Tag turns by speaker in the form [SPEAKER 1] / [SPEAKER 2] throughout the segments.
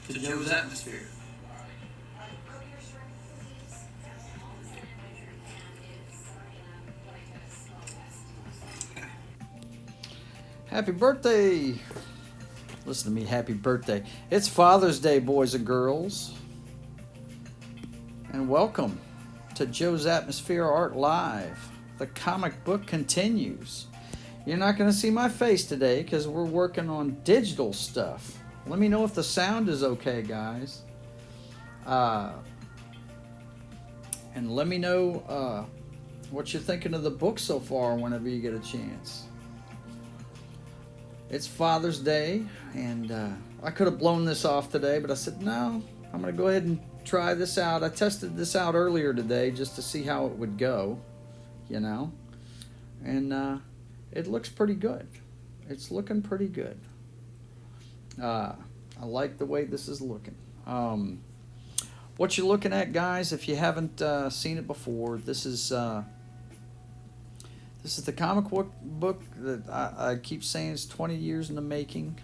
[SPEAKER 1] to Joe's Atmosphere.
[SPEAKER 2] Happy birthday! Listen to me, happy birthday. It's Father's Day, boys and girls. And welcome to Joe's Atmosphere Art Live. The comic book continues. You're not going to see my face today because we're working on digital stuff. Let me know if the sound is okay, guys. And let me know what you're thinking of the book so far whenever you get a chance. It's Father's Day, and I could have blown this off today, but I said, no, I'm going to go ahead and try this out. I tested this out earlier today just to see how it would go, you know, and it looks pretty good. It's looking pretty good. I like the way this is looking. What you're looking at, guys, if you haven't seen it before, this is the comic book that I keep saying is 20 years in the making.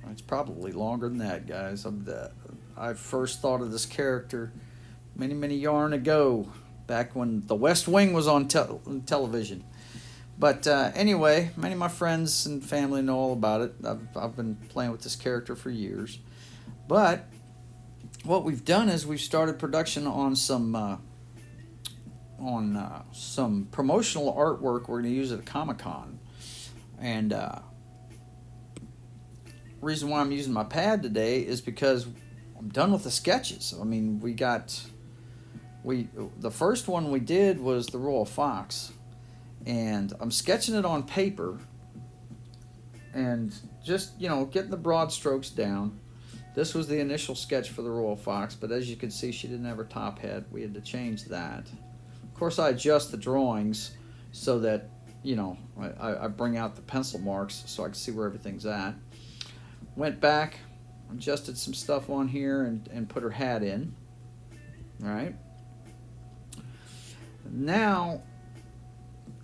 [SPEAKER 2] It's probably longer than that, guys. I first thought of this character many yarn ago, back when The West Wing was on television. But anyway, many of my friends and family know all about it. I've been playing with this character for years. But what we've done is we've started production on some promotional artwork we're going to use at a Comic-Con. And reason why I'm using my pad today is because I'm done with the sketches. I mean, the first one we did was the Royal Fox, and I'm sketching it on paper and just, getting the broad strokes down. This was the initial sketch for the Royal Fox, but as you can see, she didn't have her top head. We had to change that. Of course, I adjust the drawings so that, I bring out the pencil marks so I can see where everything's at. Went back, adjusted some stuff on here and put her hat in. All right. Now,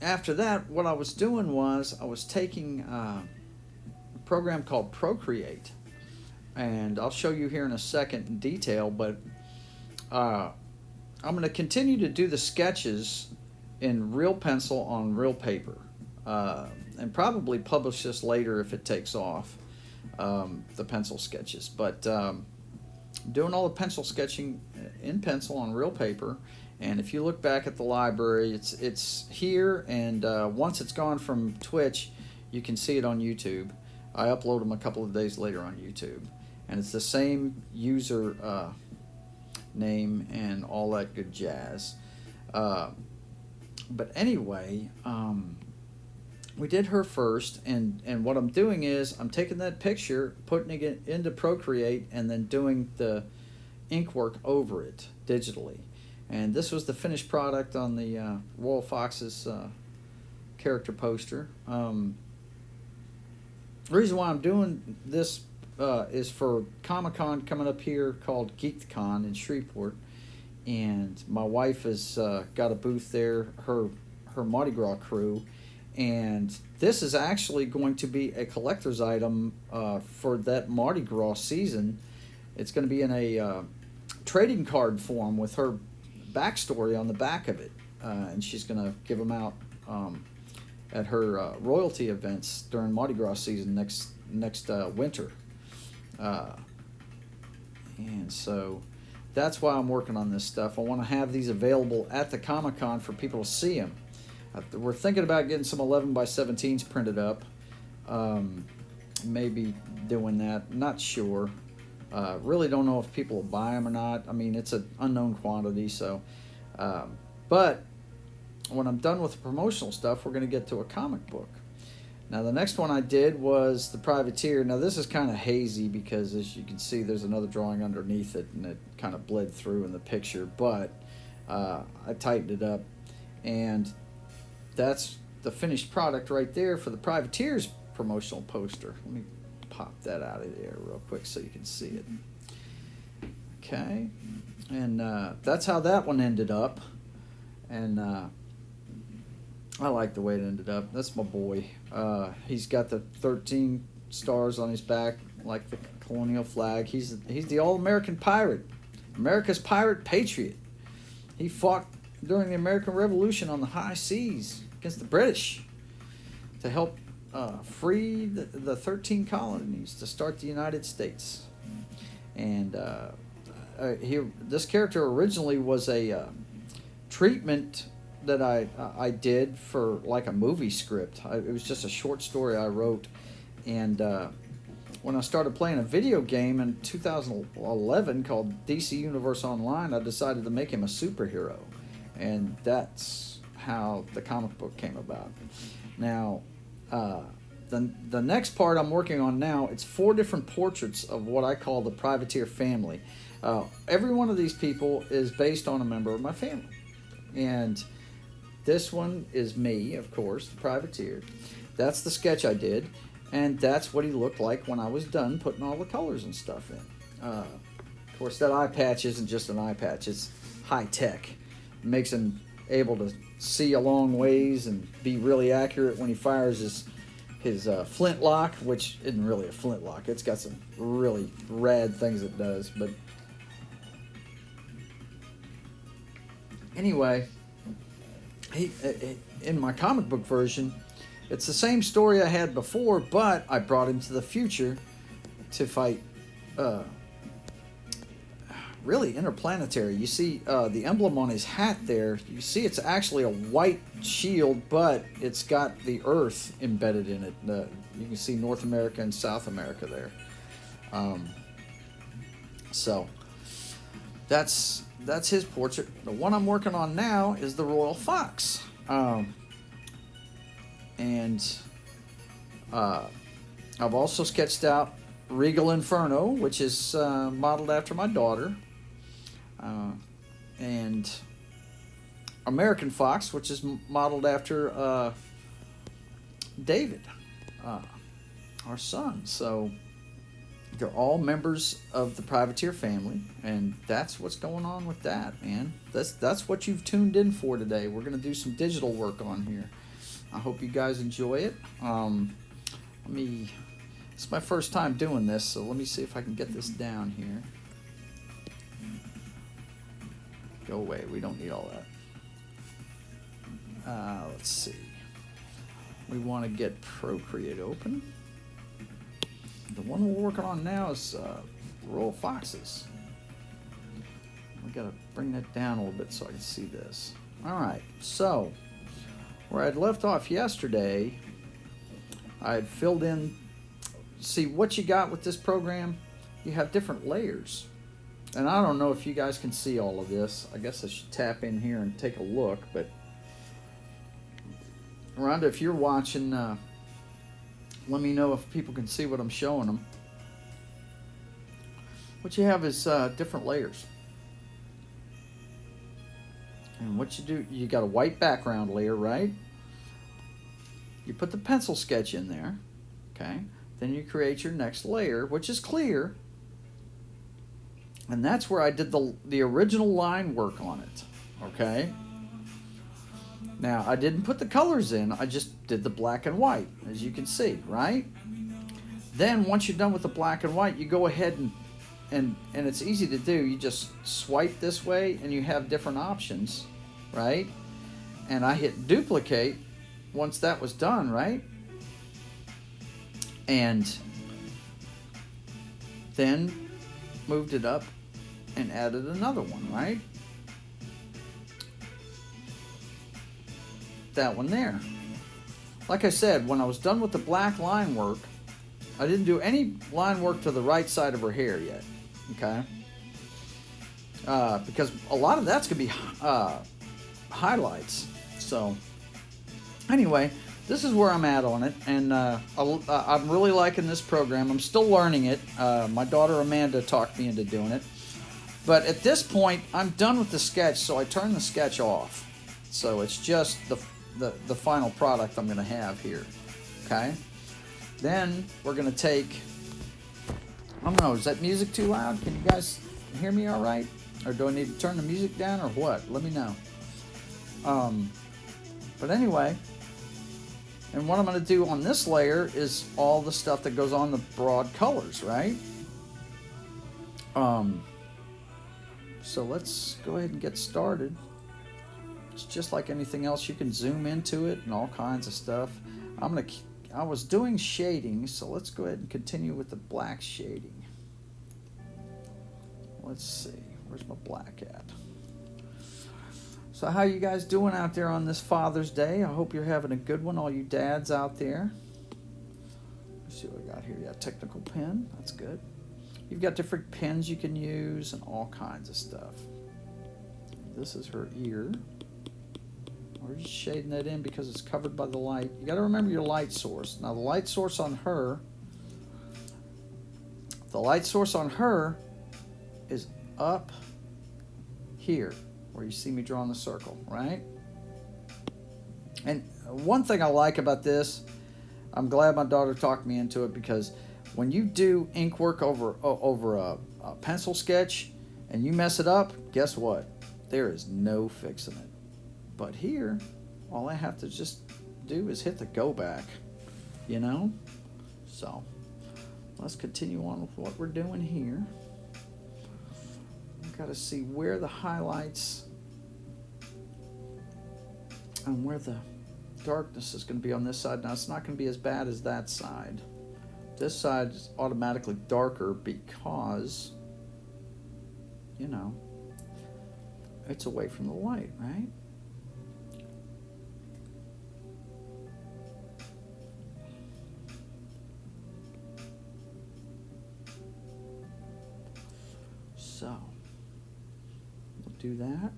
[SPEAKER 2] after that, what I was doing was I was taking a program called Procreate. And I'll show you here in a second in detail, but I'm going to continue to do the sketches in real pencil on real paper, and probably publish this later if it takes off, the pencil sketches. But doing all the pencil sketching in pencil on real paper, and if you look back at the library, it's here, and once it's gone from Twitch, you can see it on YouTube. I upload them a couple of days later on YouTube, and it's the same user name and all that good jazz. But anyway, we did her first, and what I'm doing is I'm taking that picture, putting it into Procreate, and then doing the ink work over it digitally. And this was the finished product on the Royal Fox's character poster. The reason why I'm doing this is for Comic-Con coming up here called Geek'd Con in Shreveport, and my wife has got a booth there, her Mardi Gras crew, and this is actually going to be a collector's item for that Mardi Gras season. It's going to be in a trading card form with her backstory on the back of it, and she's going to give them out at her royalty events during Mardi Gras season next winter. And so that's why I'm working on this stuff. I want to have these available at the Comic-Con for people to see them. We're thinking about getting some 11 by 17s printed up. Maybe doing that. Not sure. Really don't know if people will buy them or not. I mean, it's an unknown quantity. So, but when I'm done with the promotional stuff, we're going to get to a comic book. Now, the next one I did was The Privateer. Now, this is kind of hazy because, as you can see, there's another drawing underneath it, and it kind of bled through in the picture. But I tightened it up, and that's the finished product right there for The Privateer's promotional poster. Let me pop that out of there real quick so you can see it. Okay, and that's how that one ended up. And I like the way it ended up. That's my boy. He's got the 13 stars on his back, like the colonial flag. He's the all-American pirate, America's pirate patriot. He fought during the American Revolution on the high seas against the British to help free the 13 colonies to start the United States. And this character originally was a treatment that I did for like a movie script. It was just a short story I wrote, and when I started playing a video game in 2011 called DC Universe Online, I decided to make him a superhero, and that's how the comic book came about. Now, the next part I'm working on now, it's 4 different portraits of what I call the privateer family. Every one of these people is based on a member of my family, and this one is me, of course, the privateer. That's the sketch I did, and that's what he looked like when I was done putting all the colors and stuff in. Of course, that eye patch isn't just an eye patch. It's high-tech. It makes him able to see a long ways and be really accurate when he fires his flintlock, which isn't really a flintlock. It's got some really rad things it does. But anyway, in my comic book version, it's the same story I had before, but I brought him to the future to fight really interplanetary. You see the emblem on his hat there, you see it's actually a white shield, but it's got the Earth embedded in it. You can see North America and South America there. So that's his portrait. The one I'm working on now is the Royal Fox. And I've also sketched out Regal Inferno, which is modeled after my daughter. And American Fox, which is modeled after David, our son. So they're all members of the privateer family, and that's what's going on with that, man. That's what you've tuned in for today. We're going to do some digital work on here. I hope you guys enjoy it. It's my first time doing this, so let me see if I can get this down here. Go away, we don't need all that. Let's see. We want to get Procreate open. The one we're working on now is Royal Foxes. We gotta bring that down a little bit so I can see this. Alright, so where I'd left off yesterday, I had filled in. See what you got with this program? You have different layers. And I don't know if you guys can see all of this. I guess I should tap in here and take a look. But Rhonda, if you're watching, let me know if people can see what I'm showing them. What you have is different layers. And what you do, you got a white background layer, right? You put the pencil sketch in there, okay? Then you create your next layer, which is clear. And that's where I did the original line work on it, okay? Now, I didn't put the colors in. I just did the black and white, as you can see, right? Then, once you're done with the black and white, you go ahead and it's easy to do. You just swipe this way, and you have different options, right? And I hit duplicate once that was done, right? And then moved it up and added another one, right? That one there. Like I said, when I was done with the black line work, I didn't do any line work to the right side of her hair yet, okay? Because a lot of that's going to be highlights. So, anyway, this is where I'm at on it, and I'm really liking this program. I'm still learning it. My daughter Amanda talked me into doing it. But at this point, I'm done with the sketch, so I turn the sketch off. So it's just the final product I'm going to have here, okay? Then we're going to take, I don't know, is that music too loud? Can you guys hear me all right? Or do I need to turn the music down or what? Let me know. But anyway, and what I'm going to do on this layer is all the stuff that goes on the broad colors, right? So let's go ahead and get started. It's just like anything else. You can zoom into it and all kinds of stuff. I was doing shading, so let's go ahead and continue with the black shading. Let's see, where's my black at? So how you guys doing out there on this Father's Day? I hope you're having a good one, all you dads out there. Let's see what we got here. Yeah, technical pen, that's good. You've got different pens you can use and all kinds of stuff. This is her ear. We're just shading that in because it's covered by the light. You got to remember your light source. Now the light source on her is up here where you see me drawing the circle, right? And one thing I like about this, I'm glad my daughter talked me into it, because when you do ink work over a pencil sketch and you mess it up, guess what? There is no fixing it. But here, all I have to just do is hit the go back, you know? So let's continue on with what we're doing here. We've got to see where the highlights and where the darkness is going to be on this side. Now it's not going to be as bad as that side. This side is automatically darker because, you know, it's away from the light, right? So, we'll do that.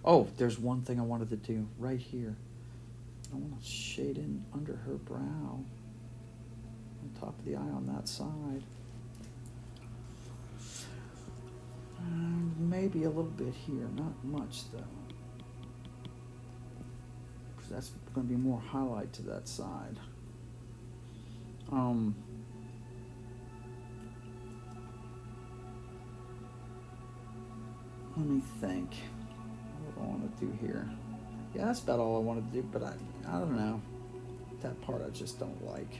[SPEAKER 2] Oh, there's one thing I wanted to do right here. I want to shade in under her brow, on top of the eye on that side. And maybe a little bit here, not much though, because that's going to be more highlight to that side. Let me think. What do I want to do here? Yeah, that's about all I wanted to do, but I don't know. That part I just don't like.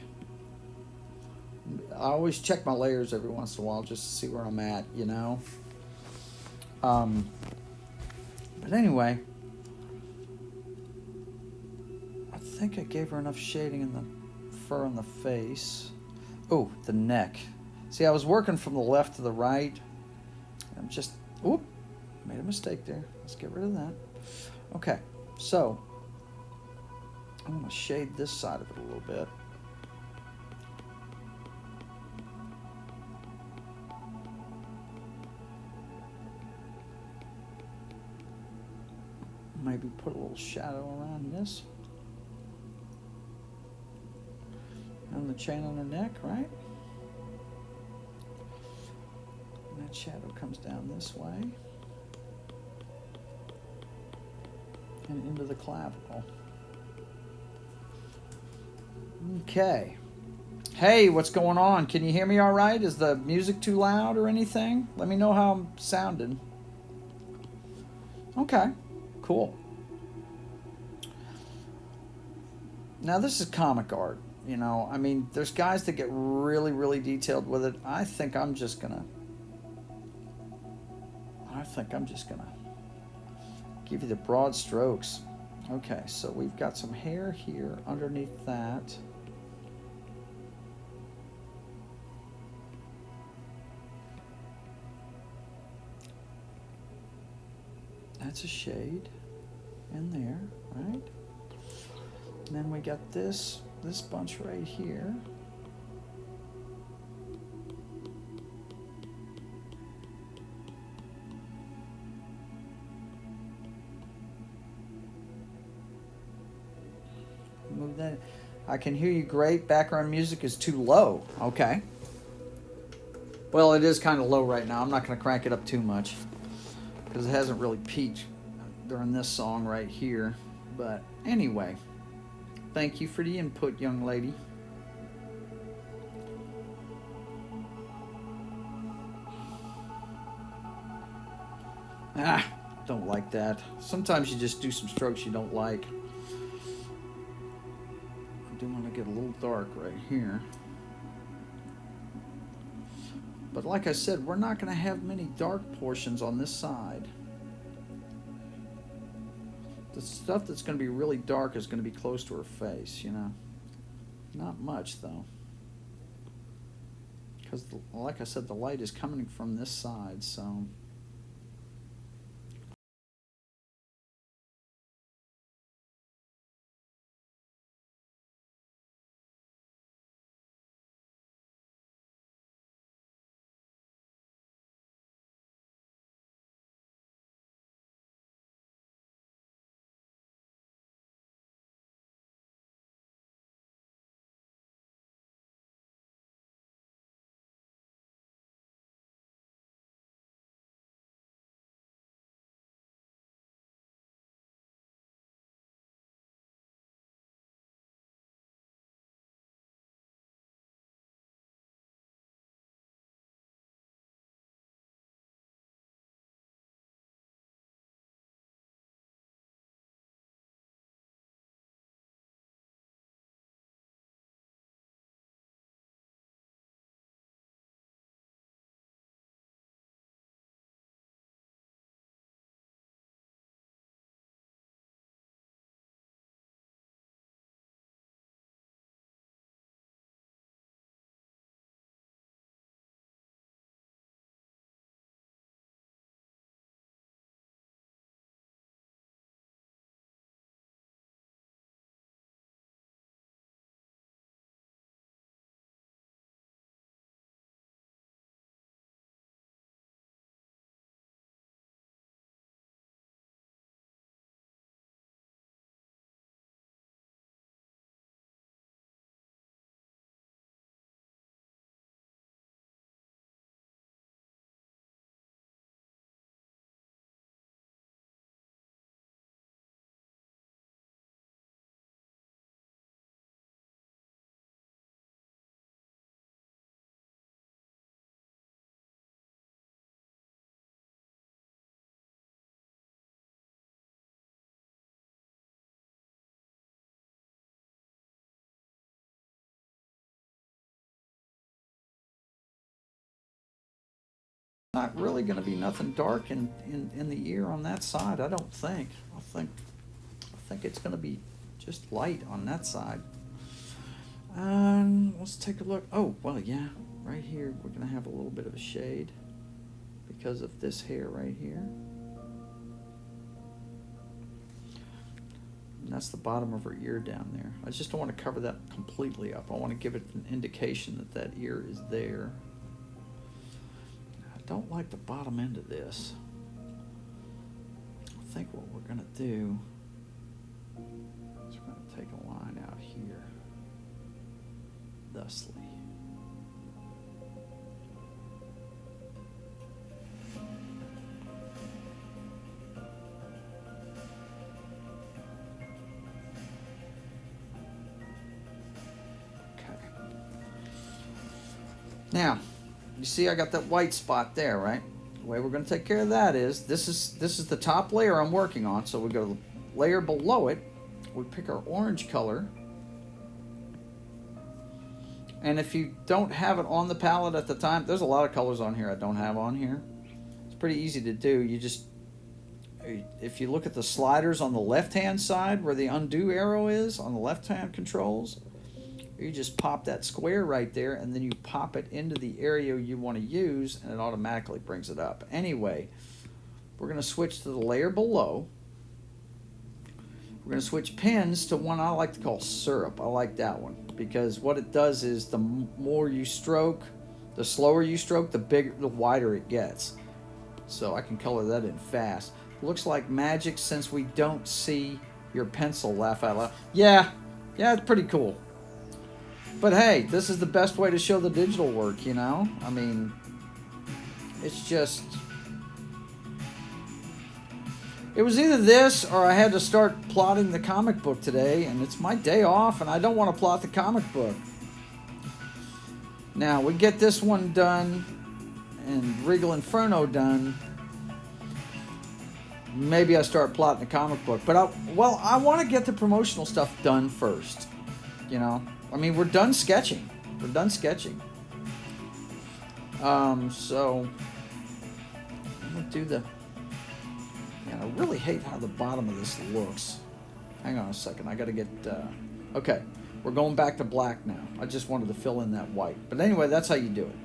[SPEAKER 2] I always check my layers every once in a while just to see where I'm at, you know? But anyway, I think I gave her enough shading in the fur on the face. Oh, the neck. See, I was working from the left to the right. I'm just, oop, made a mistake there. Let's get rid of that. Okay, so I'm going to shade this side of it a little bit. Maybe put a little shadow around this. And the chain on her neck, right? And that shadow comes down this way. And into the clavicle. Okay. Hey, what's going on? Can you hear me all right? Is the music too loud or anything? Let me know how I'm sounding. Okay. Cool. Now this is comic art, you know. I mean, there's guys that get really, really detailed with it. I think I'm just gonna give you the broad strokes. Okay, so we've got some hair here underneath that. That's a shade in there, right? And then we got this bunch right here. Move that. I can hear you great. Background music is too low. Okay. Well, it is kind of low right now. I'm not going to crank it up too much because it hasn't really peaked during this song right here. But anyway, thank you for the input, young lady. Don't like that. Sometimes you just do some strokes you don't like. I do want to get a little dark right here. But like I said, we're not going to have many dark portions on this side. The stuff that's going to be really dark is going to be close to her face, you know. Not much, though. Because, like I said, the light is coming from this side, so... Not really going to be nothing dark in the ear on that side, I don't think. I think it's going to be just light on that side. Let's take a look. Oh, well, yeah, right here we're going to have a little bit of a shade because of this hair right here. And that's the bottom of her ear down there. I just don't want to cover that completely up. I want to give it an indication that that ear is there. I don't like the bottom end of this. I think what we're going to do is we're going to take a line out here, thusly. Now, you see I got that white spot there, right? The way we're going to take care of that is, this is the top layer I'm working on, so we go to the layer below it, we pick our orange color, and if you don't have it on the palette at the time, there's a lot of colors on here I don't have on here. It's pretty easy to do. You just, if you look at the sliders on the left-hand side where the undo arrow is on the left-hand controls, you just pop that square right there, and then you pop it into the area you want to use, and it automatically brings it up. Anyway, we're going to switch to the layer below. We're going to switch pins to one I like to call syrup. I like that one because what it does is the more you stroke, the slower you stroke, the bigger, the wider it gets. So I can color that in fast. Looks like magic since we don't see your pencil, laugh out loud. Yeah, it's pretty cool. But hey, this is the best way to show the digital work, you know? I mean, it's just... It was either this or I had to start plotting the comic book today, and it's my day off, and I don't want to plot the comic book. Now, we get this one done and Regal Inferno done. Maybe I start plotting the comic book. But, I want to get the promotional stuff done first, you know? I mean, we're done sketching. So I'm gonna do the. Man, I really hate how the bottom of this looks. Hang on a second. I gotta get. Okay, we're going back to black now. I just wanted to fill in that white. But anyway, that's how you do it.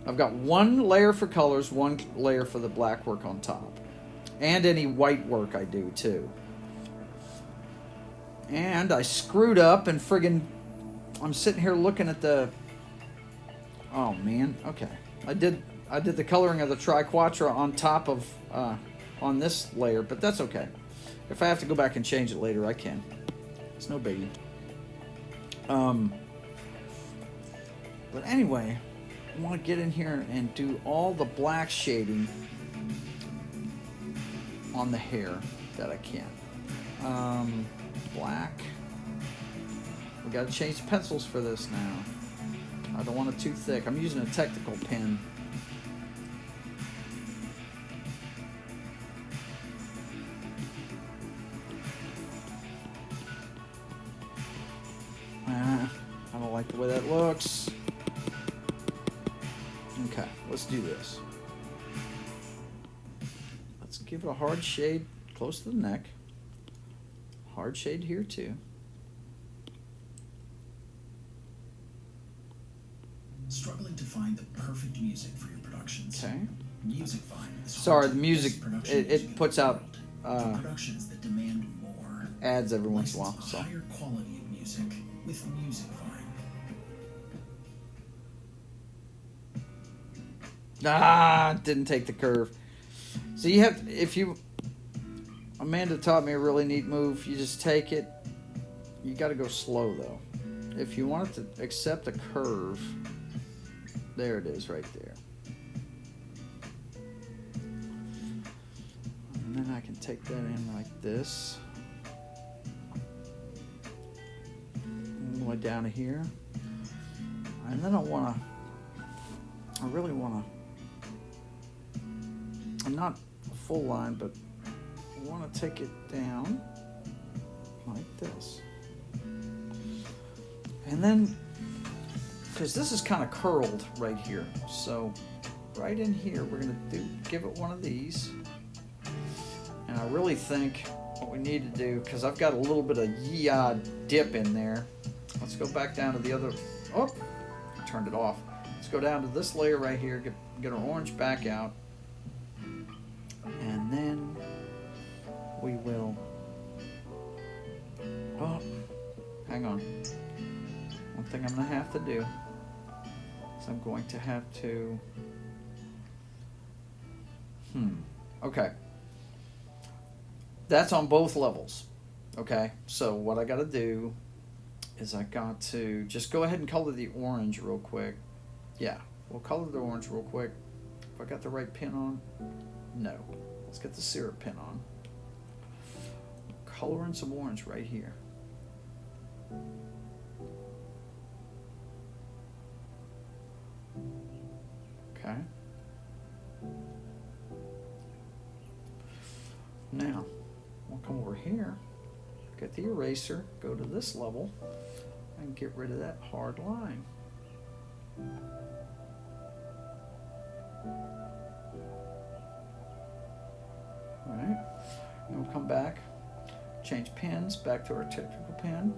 [SPEAKER 2] I've got one layer for colors, one layer for the black work on top. And any white work I do too. And I screwed up and friggin' I'm sitting here looking at the. Oh man, okay. I did the coloring of the triquetra on top of on this layer, but that's okay. If I have to go back and change it later, I can. It's no biggie. But anyway, I want to get in here and do all the black shading on the hair that I can. Black. We got to change the pencils for this now. I don't want it too thick. I'm using a technical pen. I don't like the way that looks. Okay, let's do this. Let's give it a hard shade close to the neck. Hard shade here too.
[SPEAKER 1] Struggling to find the perfect music for your productions.
[SPEAKER 2] Okay.
[SPEAKER 1] MusicVine is
[SPEAKER 2] Sorry, the music it puts out
[SPEAKER 1] productions that demand more
[SPEAKER 2] ads every once in a while.
[SPEAKER 1] a
[SPEAKER 2] So
[SPEAKER 1] higher quality of music with MusicVine.
[SPEAKER 2] didn't take the curve. So you have, if you, Amanda taught me a really neat move. You just take it. You got to go slow though. If you want it to accept a curve, there it is right there. And then I can take that in like this. All the way down to here. And then I really want to, not a full line, but I want to take it down like this. And then, because this is kind of curled right here, so right in here we're going to give it one of these. And I really think what we need to do, because I've got a little bit of yee-ah dip in there. Let's go back down to the other, oh, I turned it off. Let's go down to this layer right here, get our orange back out. And then we will, oh, hang on. One thing I'm going to have to do is I'm going to have to, okay. That's on both levels, okay? So what I got to do is I got to just go ahead and color the orange real quick. Yeah, we'll color the orange real quick. If I got the right pin on, no. Let's get the syrup pin on. Coloring some orange right here. Okay. Now, we'll come over here, get the eraser, go to this level, and get rid of that hard line. Alright, and we'll come back, change pins, back to our technical pen.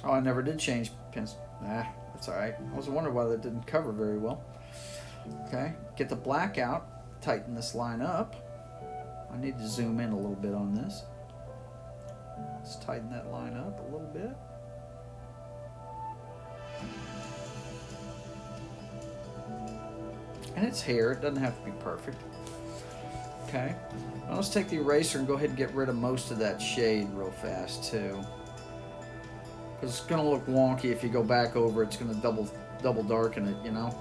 [SPEAKER 2] Oh, I never did change pins. That's alright. I was wondering why that didn't cover very well. Okay, get the black out, tighten this line up. I need to zoom in a little bit on this. Let's tighten that line up a little bit. And it's hair, it doesn't have to be perfect. Okay, now let's take the eraser and go ahead and get rid of most of that shade real fast too. Because it's going to look wonky if you go back over, it's going to double darken it, you know.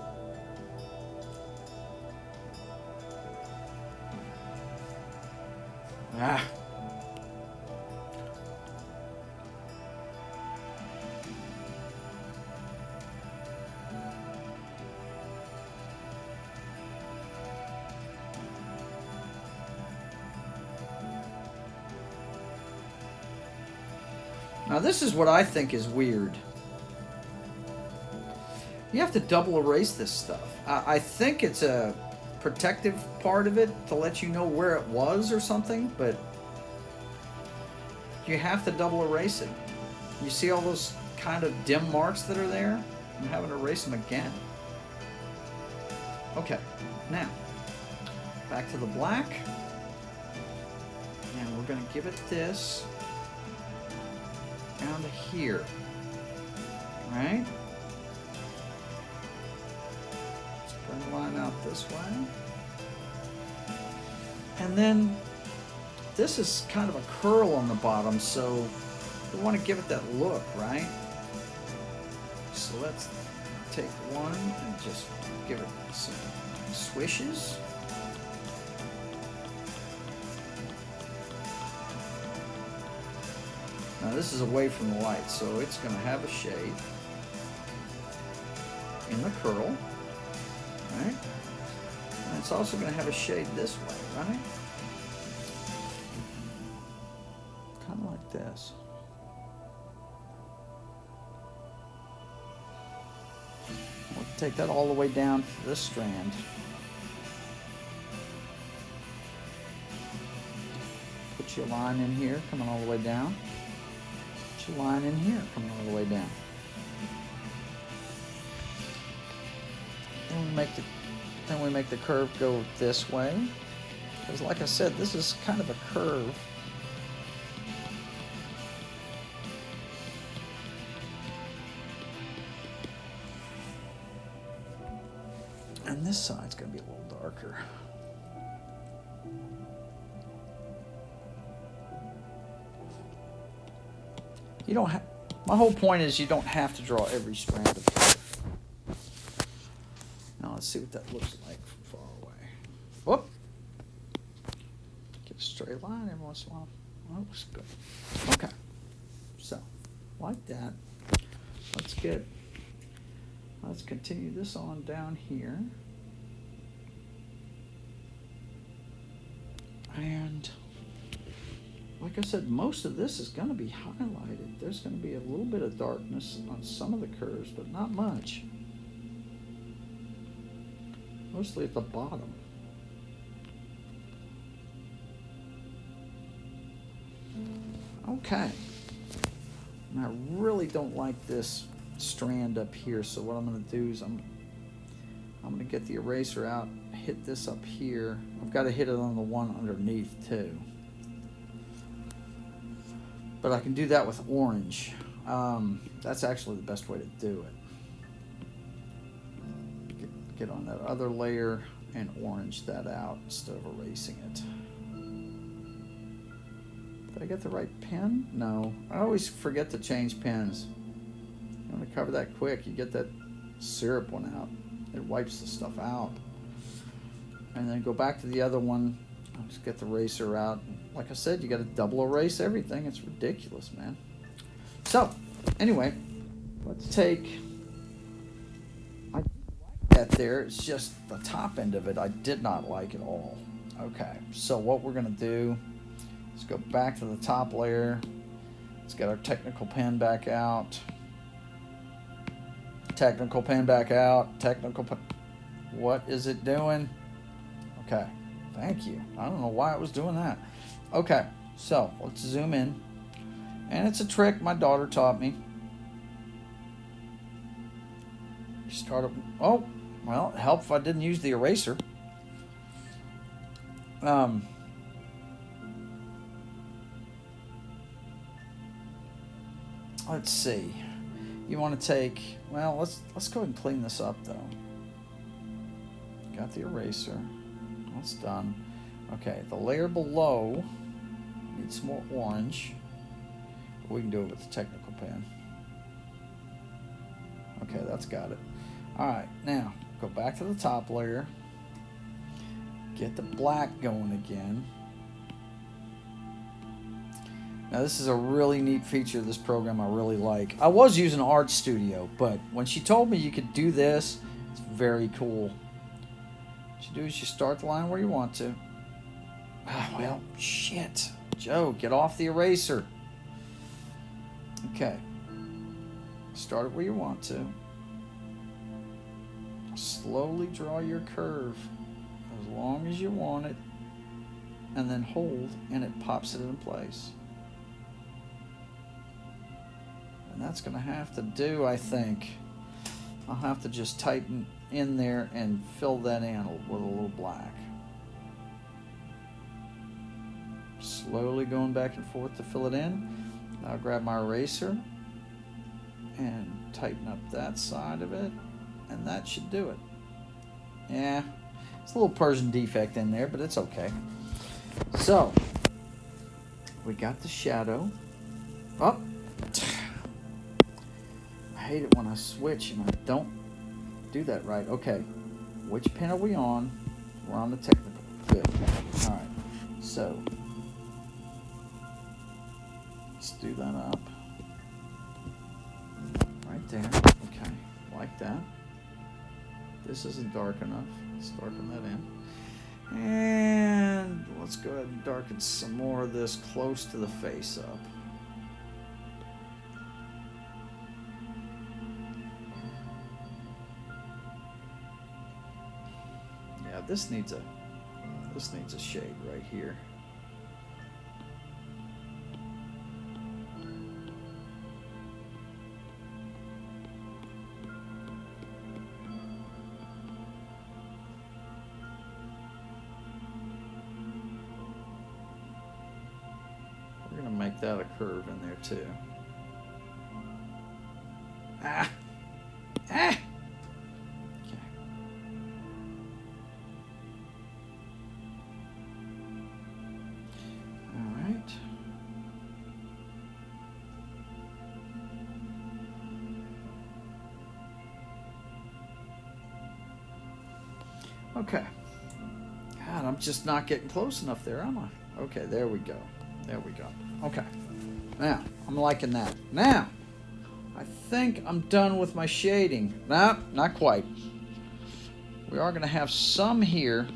[SPEAKER 2] Now this is what I think is weird. You have to double erase this stuff. I think it's a protective part of it to let you know where it was or something, but you have to double erase it. You see all those kind of dim marks that are there? I'm having to erase them again. Okay, now back to the black, and we're going to give it this down to here. All right? Let's bring the line out this way. And then this is kind of a curl on the bottom, so we want to give it that look, right? So let's take one and just give it some swishes. Now this is away from the light, so it's going to have a shade in the curl, right? And it's also going to have a shade this way, right? Kind of like this. We'll take that all the way down for this strand. Put your line in here, coming all the way down. Put your line in here, coming all the way down. Then we make the curve go this way. Because like I said, this is kind of a curve. And this side's going to be a little darker. You don't have, my whole point is you don't have to draw every strand of hair. Now let's see what that looks like from far away. Whoop. Get a straight line every once in a while. That looks good. Okay. So, like that. Let's continue this on down here. And like I said, most of this is going to be highlighted. There's going to be a little bit of darkness on some of the curves, but not much. Mostly at the bottom. Okay. And I really don't like this strand up here, so what I'm going to do is I'm going to get the eraser out, hit this up here. I've got to hit it on the one underneath too. But I can do that with orange. That's actually the best way to do it. Get on that other layer and orange that out instead of erasing it. Did I get the right pen? No. I always forget to change pens. You want to cover that quick, you get that syrup one out. It wipes the stuff out. And then go back to the other one. I'll just get the eraser out. Like I said, you got to double erase everything. It's ridiculous, man. So, anyway, let's take... I like that there. It's just the top end of it I did not like at all. Okay, so what we're going to do is go back to the top layer. Let's get our technical pen back out. Technical pen back out. Technical pen. What is it doing? Okay, thank you. I don't know why it was doing that. Okay, so let's zoom in. And it's a trick my daughter taught me. Start. Oh, well, it helped if I didn't use the eraser. Let's see. You want to take, well, let's go ahead and clean this up though. Got the eraser. That's done. Okay, the layer below needs some more orange. We can do it with the technical pen. Okay, that's got it. Alright, now go back to the top layer. Get the black going again. Now this is a really neat feature of this program I really like. I was using Art Studio, but when she told me you could do this, it's very cool. What you do is you start the line where you want to. Ah, well, shit. Joe, get off the eraser. Okay. Start it where you want to. Slowly draw your curve as long as you want it, and then hold, and it pops it in place. And that's going to have to do, I think. I'll have to just tighten in there and fill that in with a little black. Slowly going back and forth to fill it in. I'll grab my eraser and tighten up that side of it, and that should do it. Yeah, it's a little Persian defect in there, but it's okay. So, we got the shadow. Oh, I hate it when I switch and I don't do that right. Okay, which pin are we on? We're on the technical. Good. All right, so let's do that up. Right there. Okay, like that. This isn't dark enough. Let's darken that in. And let's go ahead and darken some more of this close to the face up. Yeah, this needs a shade right here. Make that a curve in there too. Okay. All right. Okay. God, I'm just not getting close enough there, am I? Okay, there we go. There we go. Okay. Now, I'm liking that. Now, I think I'm done with my shading. No, not quite. We are going to have some here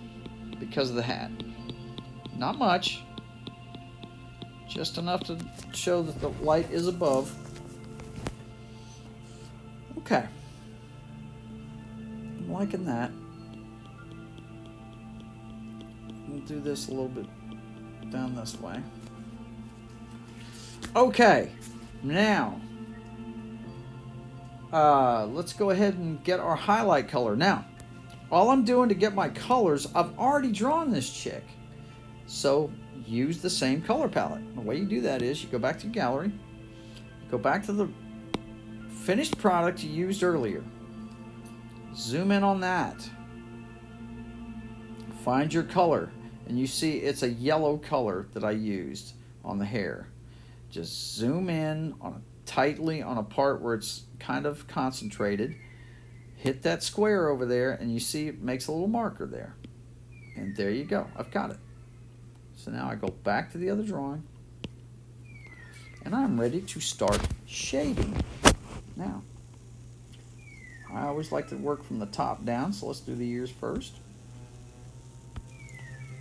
[SPEAKER 2] because of the hat. Not much. Just enough to show that the light is above. Okay. I'm liking that. We'll do this a little bit down this way. Okay, now let's go ahead and get our highlight color. Now, all I'm doing to get my colors, I've already drawn this chick. So use the same color palette. The way you do that is you go back to gallery, go back to the finished product you used earlier. Zoom in on that. Find your color, and you see it's a yellow color that I used on the hair. Just zoom in tightly on a part where it's kind of concentrated. Hit that square over there, and you see it makes a little marker there. And there you go. I've got it. So now I go back to the other drawing, and I'm ready to start shading. Now, I always like to work from the top down, so let's do the ears first.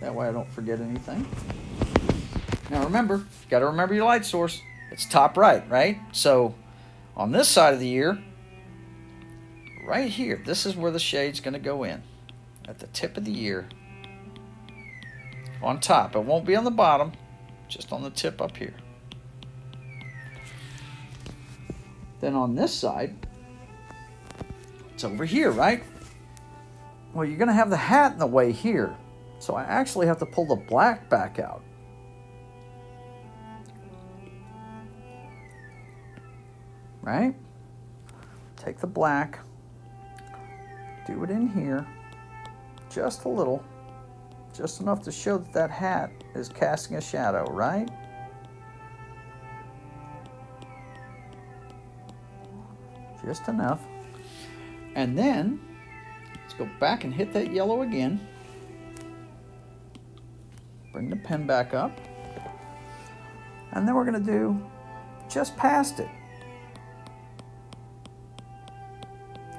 [SPEAKER 2] That way I don't forget anything. Now remember, you got to remember your light source. It's top right? So on this side of the ear, right here, this is where the shade's going to go in. At the tip of the ear. On top. It won't be on the bottom, just on the tip up here. Then on this side, it's over here, right? Well, you're going to have the hat in the way here. So I actually have to pull the black back out. Right? Take the black, do it in here, just a little, just enough to show that that hat is casting a shadow, right? Just enough. And then, let's go back and hit that yellow again. Bring the pen back up. And then we're going to do just past it.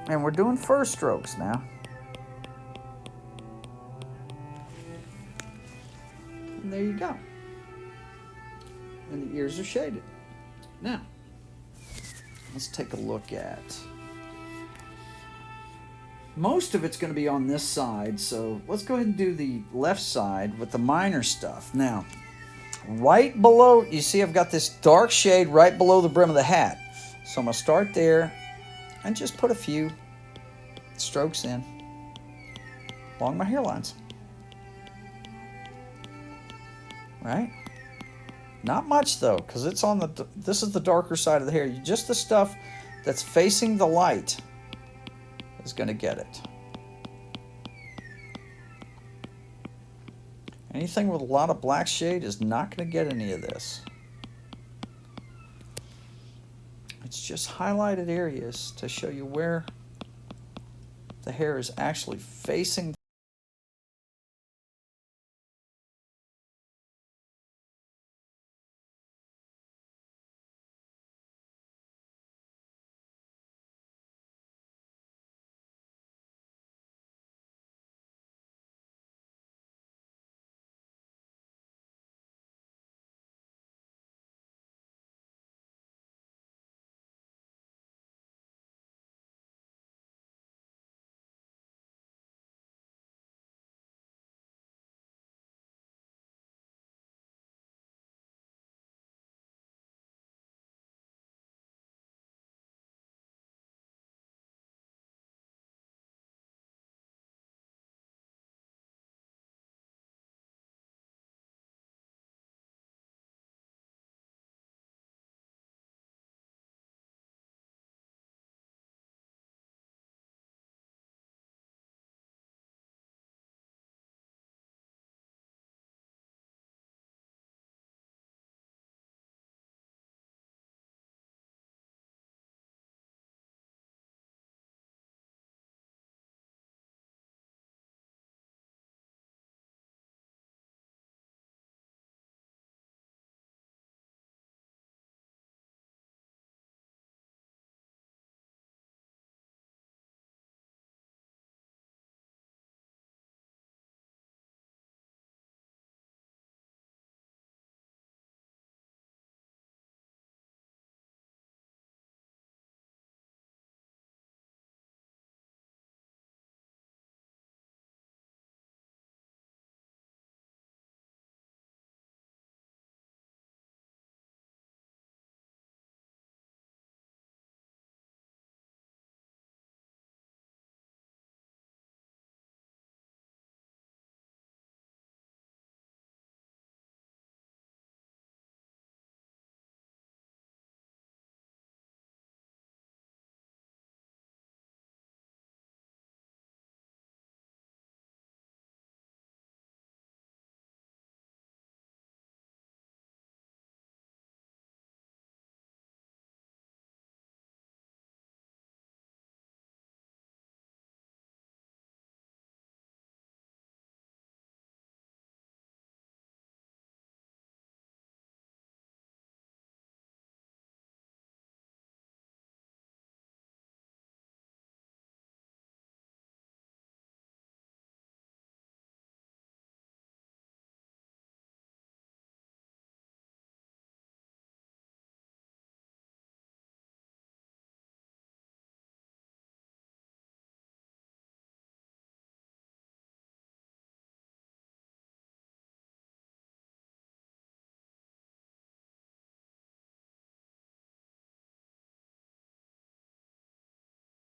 [SPEAKER 2] And we're doing first strokes now. And there you go. And the ears are shaded. Now, let's take a look at most of it's going to be on this side, so let's go ahead and do the left side with the minor stuff. Now, right below, you see I've got this dark shade right below the brim of the hat. So I'm going to start there and just put a few strokes in along my hairlines. Right? Not much though, because it's on the, this is the darker side of the hair. Just the stuff that's facing the light is going to get it. Anything with a lot of black shade is not going to get any of this. It's just highlighted areas to show you where the hair is actually facing.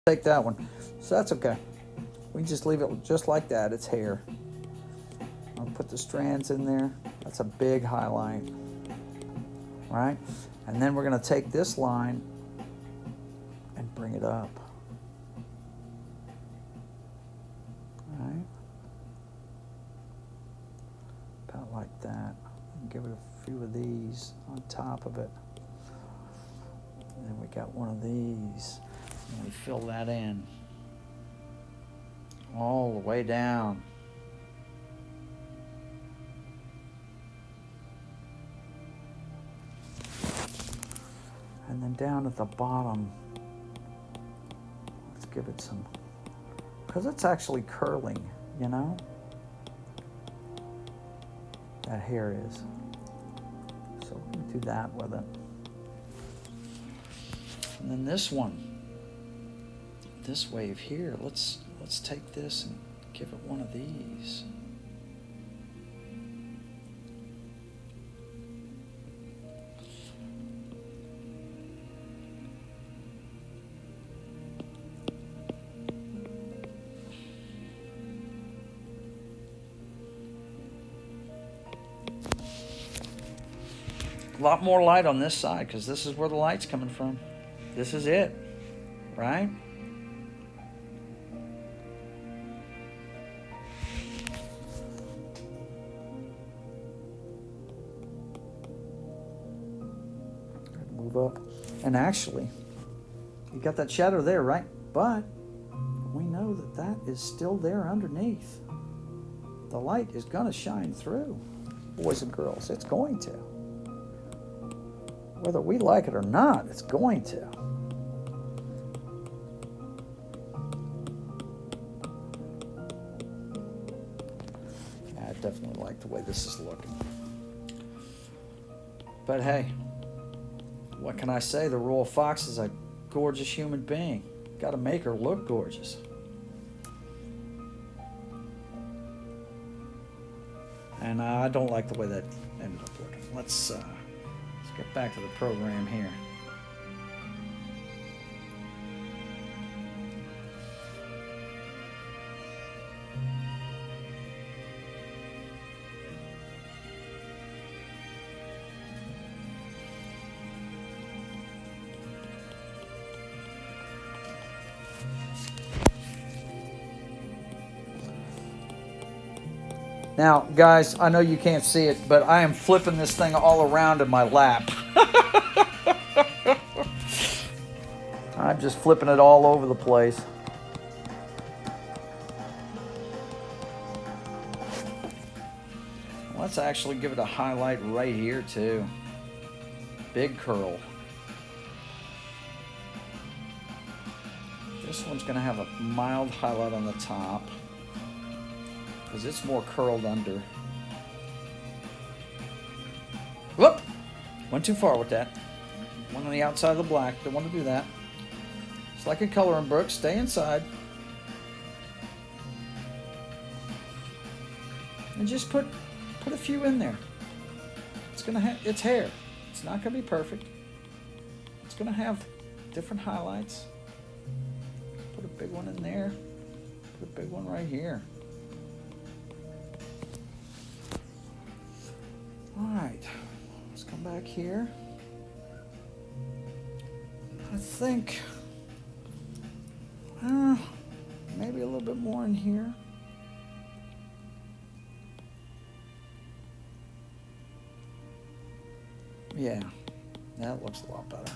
[SPEAKER 2] Take that one. So that's okay. We can just leave it just like that. It's hair. I'll put the strands in there. That's a big highlight. Right? And then we're going to take this line and bring it up. Right? About like that. And give it a few of these on top of it. And then we got one of these. And we fill that in all the way down. And then down at the bottom, let's give it some, because it's actually curling, you know? That hair is. So we're going to do that with it. And then this one, this wave here, let's let's take this and give it one of these. A lot more light on this side because this is where the light's coming from. This is it, right? Move up. And actually, you got that shadow there, right? But we know that that is still there underneath. The light is going to shine through, boys and girls. It's going to. Whether we like it or not, it's going to. Yeah, I definitely like the way this is looking. But hey, what can I say? The Royal Fox is a gorgeous human being. Got to make her look gorgeous. And I don't like the way that ended up looking. Let's get back to the program here. Now, guys, I know you can't see it, but I am flipping this thing all around in my lap. I'm just flipping it all over the place. Let's actually give it a highlight right here, too. Big curl. This one's going to have a mild highlight on the top, because it's more curled under. Whoop! Went too far with that. One on the outside of the black. Don't want to do that. It's like a coloring book. Stay inside. And just put a few in there. It's gonna have, it's hair. It's not gonna be perfect. It's gonna have different highlights. Put a big one in there. Put a big one right here. Alright, let's come back here. I think maybe a little bit more in here. Yeah, that looks a lot better.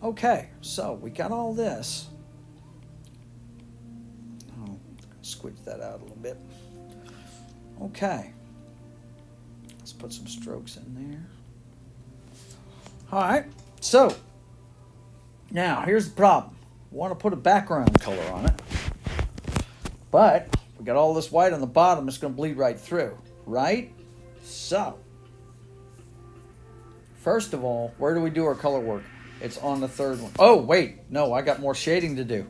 [SPEAKER 2] Okay, so we got all this. Oh, squidge that out a little bit. Okay. Let's put some strokes in there. All right, so now here's the problem. We want to put a background color on it, but we got all this white on the bottom. It's going to bleed right through, right? So, first of all, where do we do our color work? It's on the third one. Oh, wait, no, I got more shading to do.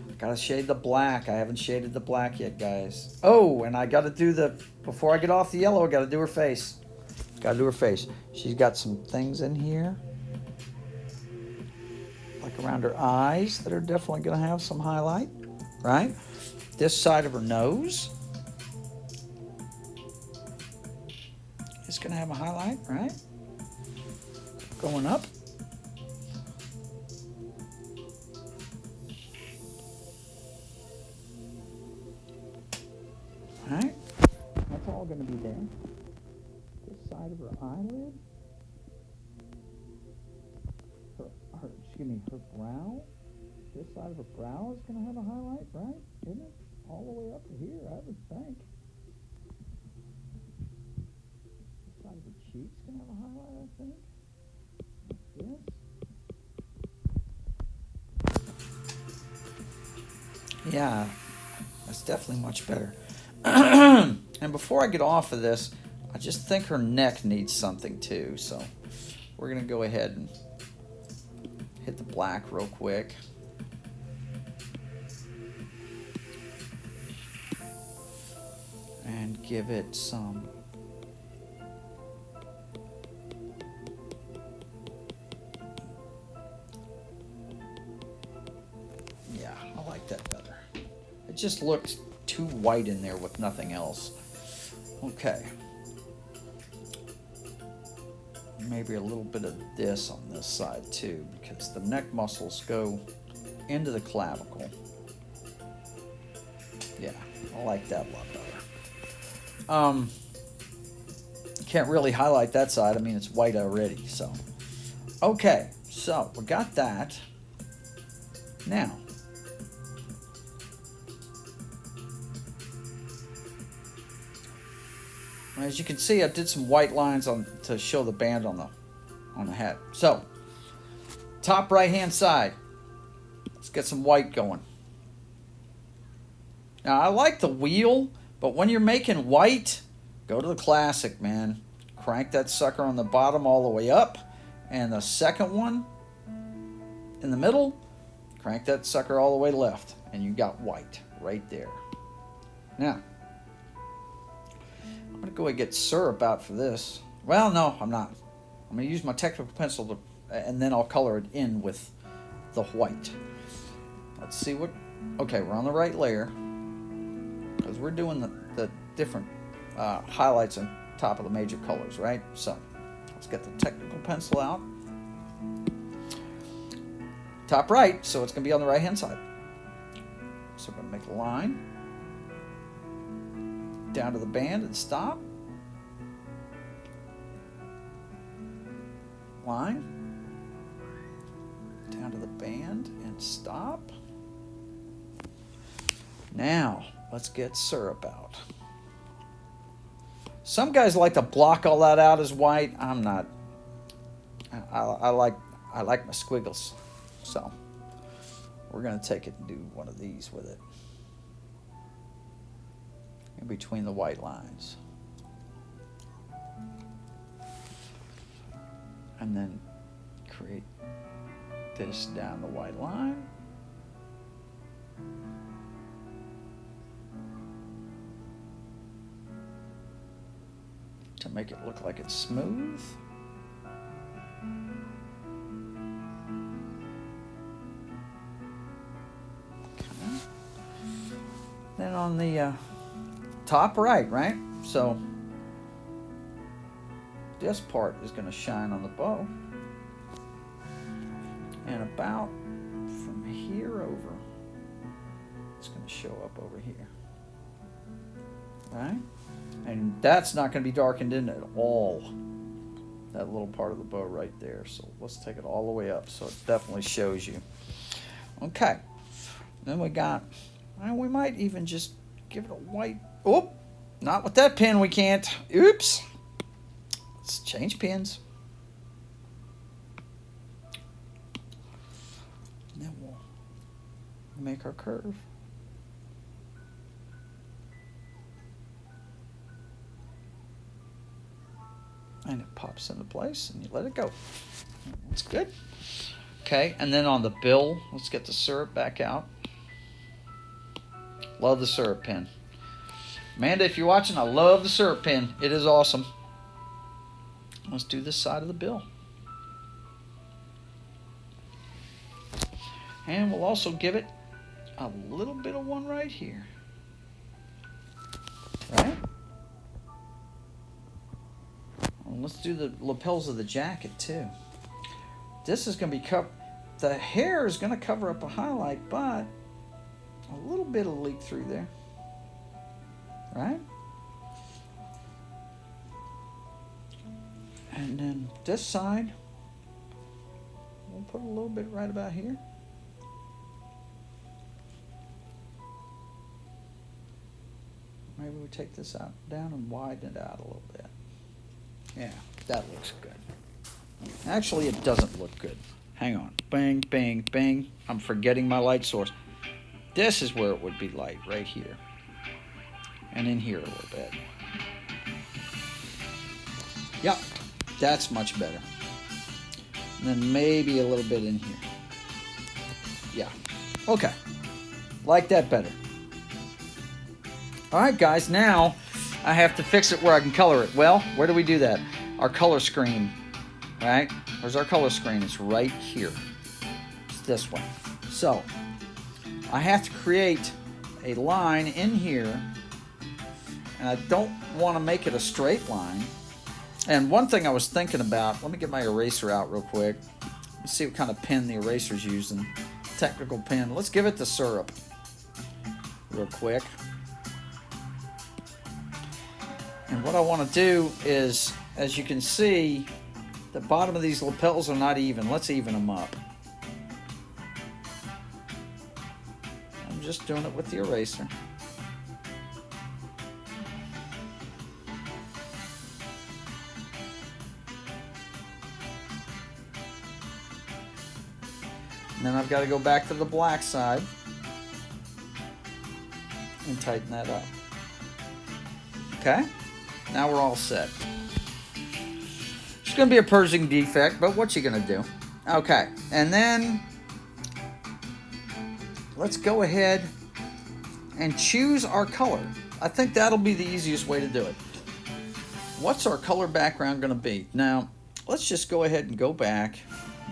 [SPEAKER 2] I got to shade the black. I haven't shaded the black yet, guys. Oh, and I got to do the, before I get off the yellow, I got to do her face. Gotta do her face. She's got some things in here, like around her eyes, that are definitely gonna have some highlight, right? This side of her nose is gonna have a highlight, right? Going up. All right, that's all gonna be there. Side of her eyelid, her brow. This side of her brow is going to have a highlight, right? Isn't it? All the way up to here, I would think. This side of her cheek's going to have a highlight, I think. Like this. Yeah, that's definitely much better. And before I get off of this, I just think her neck needs something too, so we're going to go ahead and hit the black real quick. and give it some I like that better. It just looks too white in there with nothing else. Okay. Maybe a little bit of this on this side too, because the neck muscles go into the clavicle. Yeah, I like that a lot better. Can't really highlight that side. I mean, it's white already, so. Okay, so we got that. Now, as you can see, I did some white lines on to show the band on the hat. So, top right-hand side. Let's get some white going. Now, I like the wheel, but when you're making white, go to the classic, man. Crank that sucker on the bottom all the way up, and the second one in the middle, crank that sucker all the way left, and you got white right there. Now, I'm going to go ahead and get syrup out for this. Well, no, I'm not. I'm going to use my technical pencil, and then I'll color it in with the white. Let's see what... Okay, we're on the right layer, because we're doing the different highlights on top of the major colors, right? So, let's get the technical pencil out. Top right, so it's going to be on the right-hand side. So we're going to make a line down to the band and stop. Line down to the band and stop. Now, let's get syrup out. Some guys like to block all that out as white. I'm not. I like my squiggles. So, we're going to take it and do one of these with it. In between the white lines. And then create this down the white line. To make it look like it's smooth. Okay. Then on the top right? So this part is going to shine on the bow. And about from here over, it's going to show up over here. Right? And that's not going to be darkened in at all. That little part of the bow right there. So let's take it all the way up so it definitely shows you. Okay. Then we got, well, we might even just give it a white. Oh, not with that pen we can't. Oops. Let's change pens. And then we'll make our curve. And it pops into place and you let it go. That's good. Okay, and then on the bill, let's get the syrup back out. Love the syrup pen. Amanda, if you're watching, I love the syrup pen. It is awesome. Let's do this side of the bill. And we'll also give it a little bit of one right here. Right? And let's do the lapels of the jacket too. This is going to be the hair is going to cover up a highlight, but a little bit will leak through there. Right? And then this side, we'll put a little bit right about here. Maybe we take this out, down and widen it out a little bit. Yeah, that looks good. Actually, it doesn't look good. Hang on. Bang, bang, bang. I'm forgetting my light source. This is where it would be light, right here. And in here a little bit. Yep, that's much better. And then maybe a little bit in here. Yeah, okay. Like that better. All right, guys, now I have to fix it where I can color it. Well, where do we do that? Our color screen, right? Where's our color screen? It's right here. It's this one. So, I have to create a line in here, and I don't want to make it a straight line. And one thing I was thinking about, let me get my eraser out real quick. Let's see what kind of pen the eraser's using. Technical pen. Let's give it the syrup real quick. And what I want to do is, as you can see, the bottom of these lapels are not even. Let's even them up. I'm just doing it with the eraser. And then I've got to go back to the black side and tighten that up. Okay, now we're all set. It's going to be a purging defect, but what you going to do? Okay, and then let's go ahead and choose our color. I think that'll be the easiest way to do it. What's our color background going to be? Now, let's just go ahead and go back.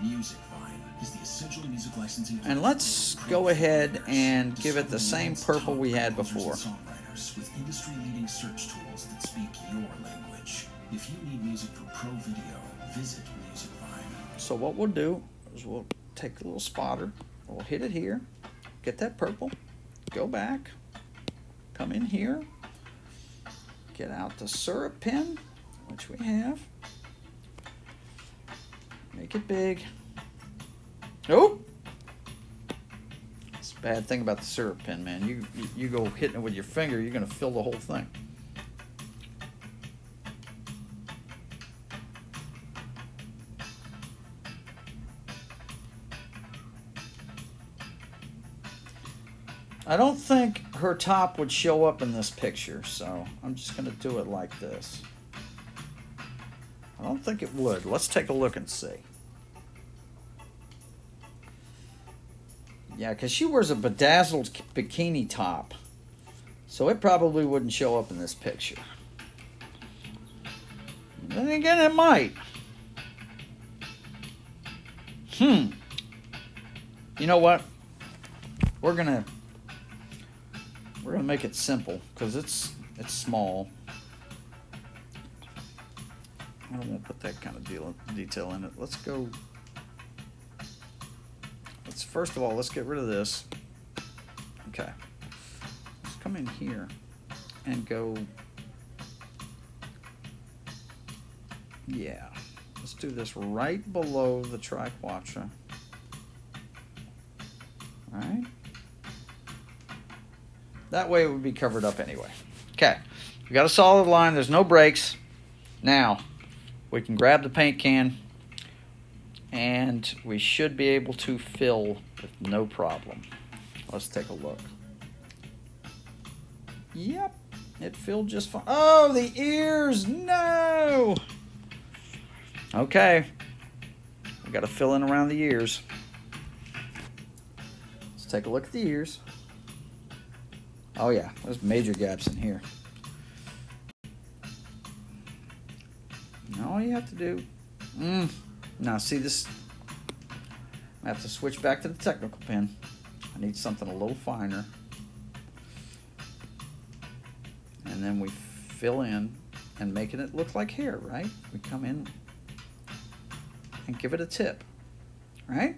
[SPEAKER 1] Music Vine is the essential music licensing.
[SPEAKER 2] And let's go ahead and give it the same purple we had before.
[SPEAKER 1] Songwriters with industry-leading search tools that speak your language. If you need music for pro video, visit Music Vine.
[SPEAKER 2] So what we'll do is we'll take a little spotter, we'll hit it here, get that purple, go back, come in here, get out the syrup pen, which we have, make it big. Oh! It's a bad thing about the syrup pen, man. You go hitting it with your finger, you're going to fill the whole thing. I don't think her top would show up in this picture, so I'm just going to do it like this. I don't think it would. Let's take a look and see. Yeah, because she wears a bedazzled bikini top, so it probably wouldn't show up in this picture. Then again, it might. You know what? We're gonna make it simple because it's small. I don't want to put that kind of detail in it. Let's go. First of all, let's get rid of this. Okay. Let's come in here and go. Yeah. Let's do this right below the triquetra. All right. That way it would be covered up anyway. Okay. We got a solid line. There's no breaks. Now, we can grab the paint can and we should be able to fill with no problem. Let's take a look. Yep, it filled just fine. Oh, the ears, no! Okay, we got to fill in around the ears. Let's take a look at the ears. Oh yeah, there's major gaps in here. And all you have to do, now see this, I have to switch back to the technical pen. I need something a little finer. And then we fill in and making it look like hair, right? We come in and give it a tip, right?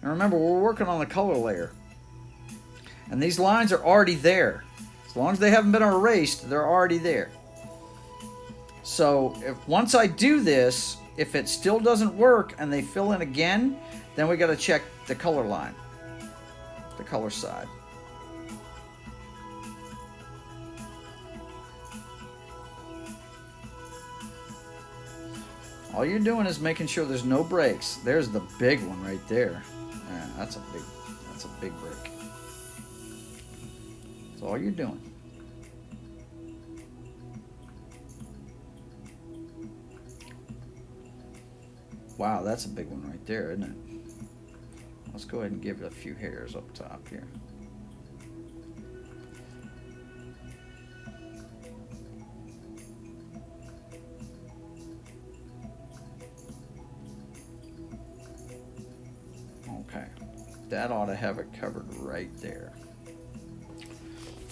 [SPEAKER 2] And remember, we're working on the color layer. And these lines are already there. As long as they haven't been erased, they're already there. So once I do this, if it still doesn't work and they fill in again, then we got to check the color line, the color side. All you're doing is making sure there's no breaks. There's the big one right there. Yeah, that's a big break. That's all you're doing. Wow, that's a big one right there, isn't it? Let's go ahead and give it a few hairs up top here. Okay, that ought to have it covered right there.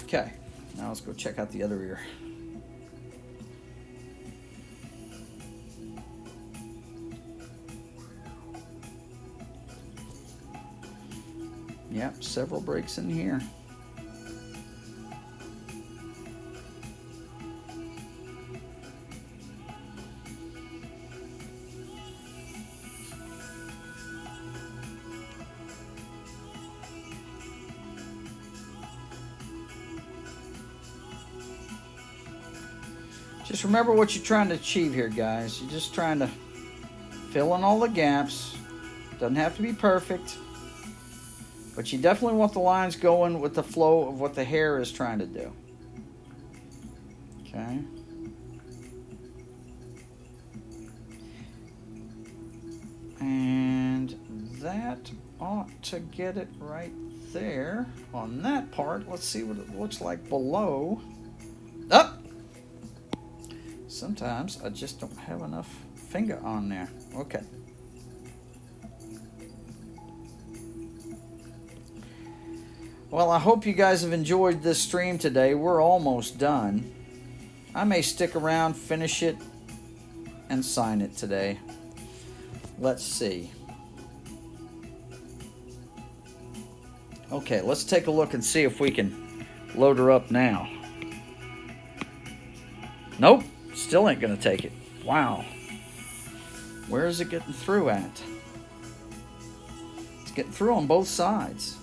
[SPEAKER 2] Okay, now let's go check out the other ear. Yep, several breaks in here. Just remember what you're trying to achieve here, guys. You're just trying to fill in all the gaps. Doesn't have to be perfect. But you definitely want the lines going with the flow of what the hair is trying to do. Okay. And that ought to get it right there on that part. Let's see what it looks like below. Up! Sometimes I just don't have enough finger on there. Okay. Well, I hope you guys have enjoyed this stream today. We're almost done. I may stick around, finish it, and sign it today. Let's see. Okay, let's take a look and see if we can load her up now. Nope, still ain't gonna take it. Wow. Where is it getting through at? It's getting through on both sides.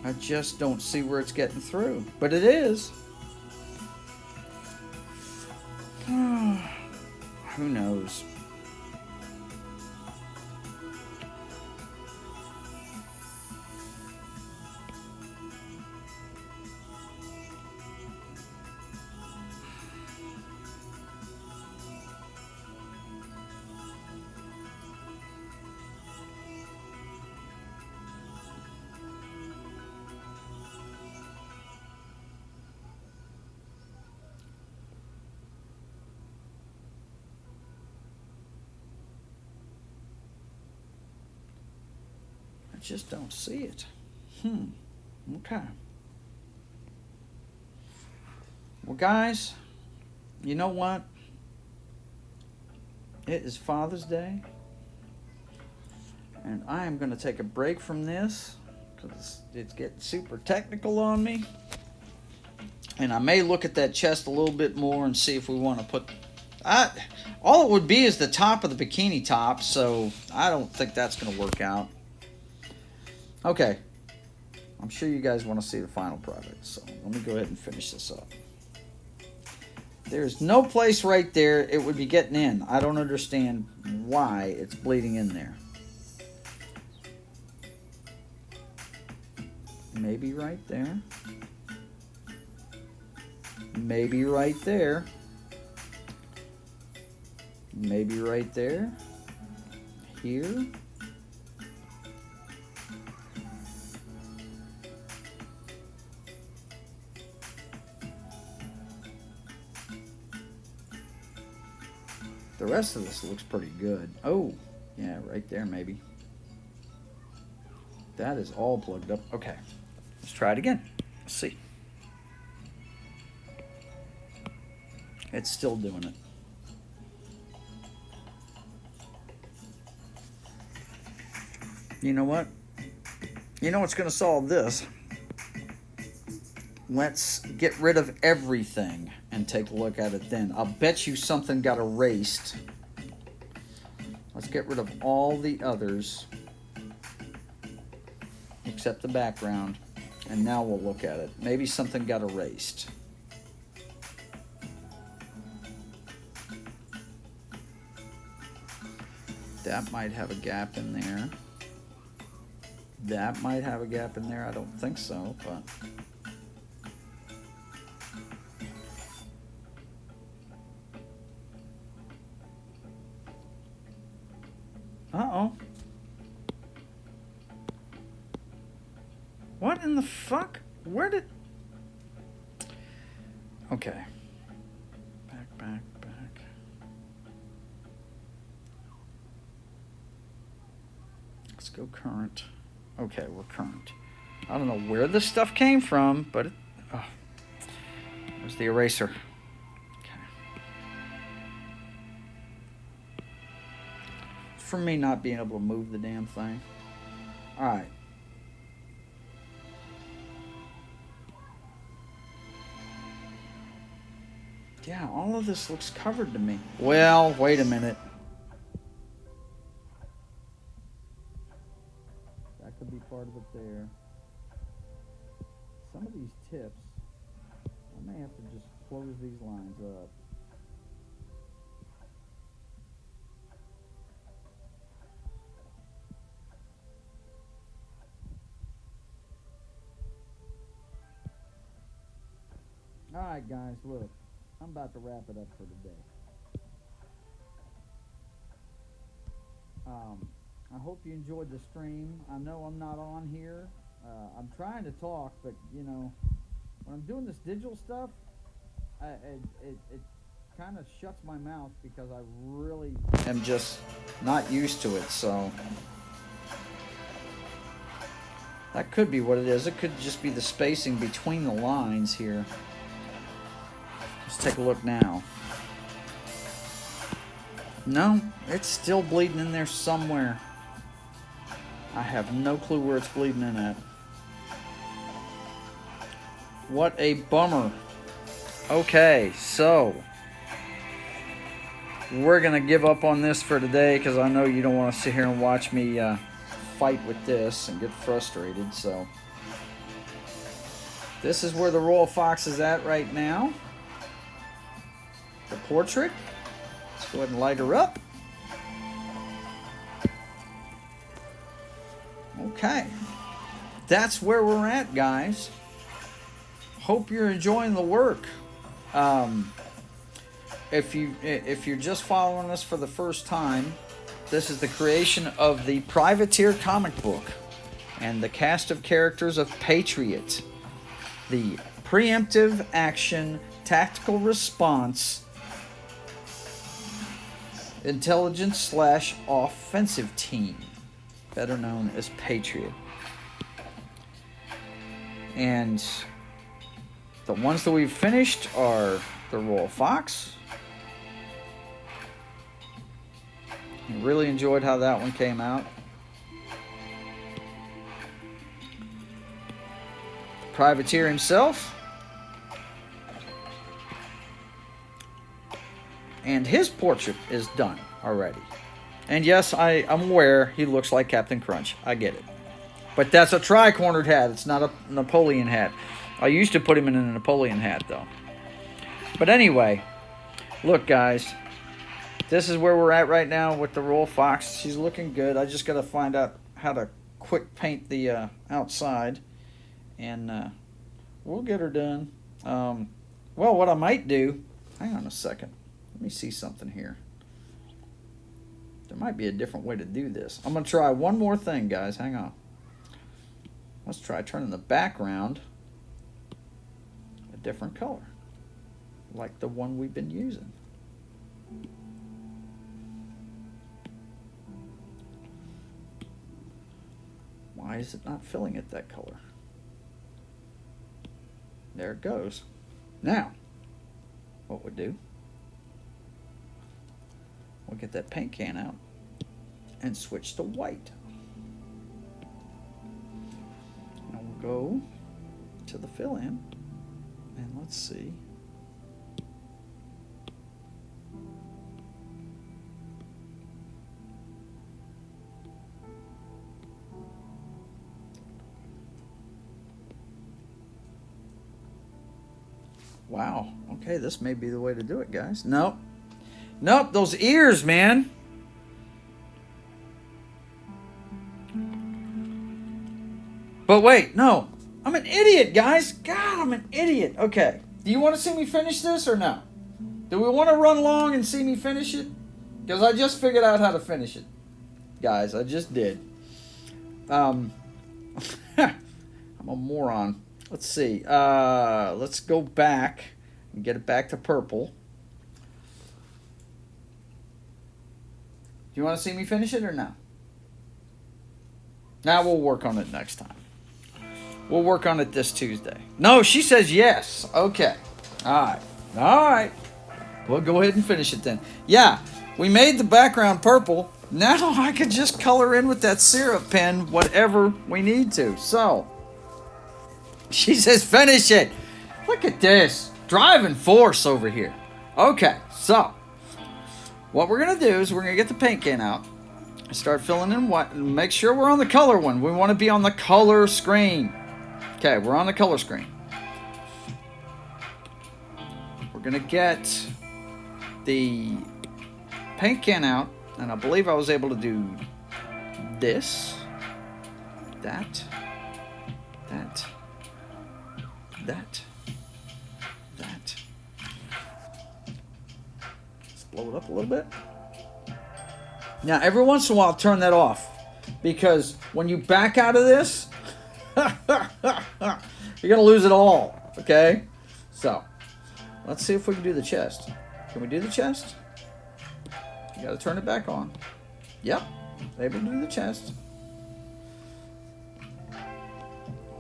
[SPEAKER 2] I just don't see where it's getting through, but it is. Who knows? Just don't see it. Okay. Well, guys, you know what? It is Father's Day, and I am going to take a break from this because it's getting super technical on me. And I may look at that chest a little bit more and see if we want to put... all it would be is the top of the bikini top, so I don't think that's going to work out. Okay, I'm sure you guys want to see the final product, so let me go ahead and finish this up. There's no place right there it would be getting in. I don't understand why it's bleeding in there. Maybe right there. Maybe right there. Maybe right there. Here. The rest of this looks pretty good. Oh, yeah, right there maybe. That is all plugged up. Okay, let's try it again. Let's see. It's still doing it. You know what? You know what's going to solve this? Let's get rid of everything and take a look at it then. I'll bet you something got erased. Let's get rid of all the others except the background, and now we'll look at it. Maybe something got erased. That might have a gap in there. That might have a gap in there. I don't think so, but... Uh-oh. What in the fuck? Where did... Okay. Back. Let's go current. Okay, we're current. I don't know where this stuff came from, but it... Oh. Where's the eraser? For me not being able to move the damn thing. Alright. Yeah, all of this looks covered to me. Well, wait a minute. That could be part of it there. Some of these tips, I may have to just close these lines up. Alright guys, look, I'm about to wrap it up for today. I hope you enjoyed the stream. I know I'm not on here. I'm trying to talk, but you know, when I'm doing this digital stuff, it kind of shuts my mouth because I really am just not used to it, so that could be what it is. It could just be the spacing between the lines here. Let's take a look now. No, it's still bleeding in there somewhere. I have no clue where it's bleeding in at. What a bummer. Okay, so we're going to give up on this for today because I know you don't want to sit here and watch me fight with this and get frustrated. So this is where the Royal Fox is at right now. The portrait. Let's go ahead and light her up. Okay. That's where we're at, guys. Hope you're enjoying the work. If you're just following us for the first time, this is the creation of the Privateer comic book and the cast of characters of Patriot, the preemptive action tactical response intelligence / offensive team, better known as Patriot. And the ones that we've finished are the Royal Fox. I really enjoyed how that one came out. The Privateer himself. And his portrait is done already. And yes, I'm aware he looks like Captain Crunch. I get it. But that's a tri-cornered hat. It's not a Napoleon hat. I used to put him in a Napoleon hat, though. But anyway, look, guys. This is where we're at right now with the Royal Fox. She's looking good. I just got to find out how to quick paint the outside. And we'll get her done. Well, what I might do... Hang on a second. Let me see something here. There might be a different way to do this. I'm going to try one more thing, guys. Hang on. Let's try turning the background a different color. Like the one we've been using. Why is it not filling it that color? There it goes. Now, what we'll do, we'll get that paint can out and switch to white. Now we'll go to the fill in and let's see. Wow. Okay, this may be the way to do it, guys. Nope. Nope, those ears, man. But wait, no. I'm an idiot, guys. God, I'm an idiot. Okay. Do you want to see me finish this or no? Do we want to run along and see me finish it? Because I just figured out how to finish it. Guys, I just did. I'm a moron. Let's see. Let's go back and get it back to purple. Do you want to see me finish it or no? Now we'll work on it next time. We'll work on it this Tuesday. No, she says yes. Okay. All right. All right. We'll go ahead and finish it then. Yeah, we made the background purple. Now I could just color in with that syrup pen whatever we need to. So, she says finish it. Look at this. Driving force over here. Okay, so what we're going to do is we're going to get the paint can out. Start filling in what, and make sure we're on the color one. We want to be on the color screen. Okay, we're on the color screen. We're going to get the paint can out, and I believe I was able to do this, that, that, that, that. Let's blow it up a little bit. Now, every once in a while, turn that off, because when you back out of this, you're going to lose it all, okay? So, let's see if we can do the chest. Can we do the chest? You got to turn it back on. Yep, able to do the chest.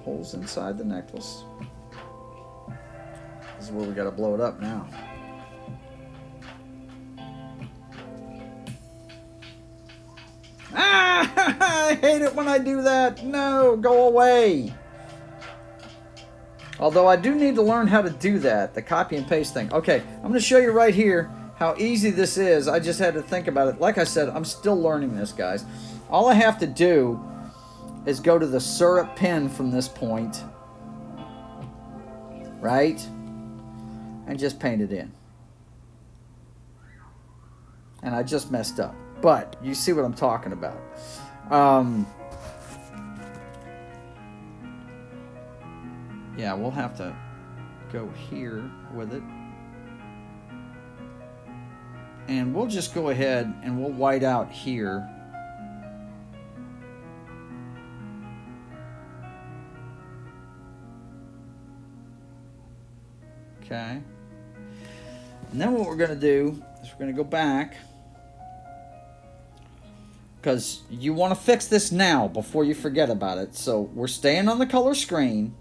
[SPEAKER 2] Holes inside the necklace. This is where we got to blow it up now. I hate it when I do that. No, go away. Although I do need to learn how to do that, the copy and paste thing. Okay, I'm going to show you right here how easy this is. I just had to think about it. Like I said, I'm still learning this, guys. All I have to do is go to the syrup pen from this point, right? And just paint it in. And I just messed up. But you see what I'm talking about. Yeah, we'll have to go here with it. And we'll just go ahead and we'll white out here. Okay. And then what we're going to do is we're going to go back. Because you want to fix this now before you forget about it. So we're staying on the color screen.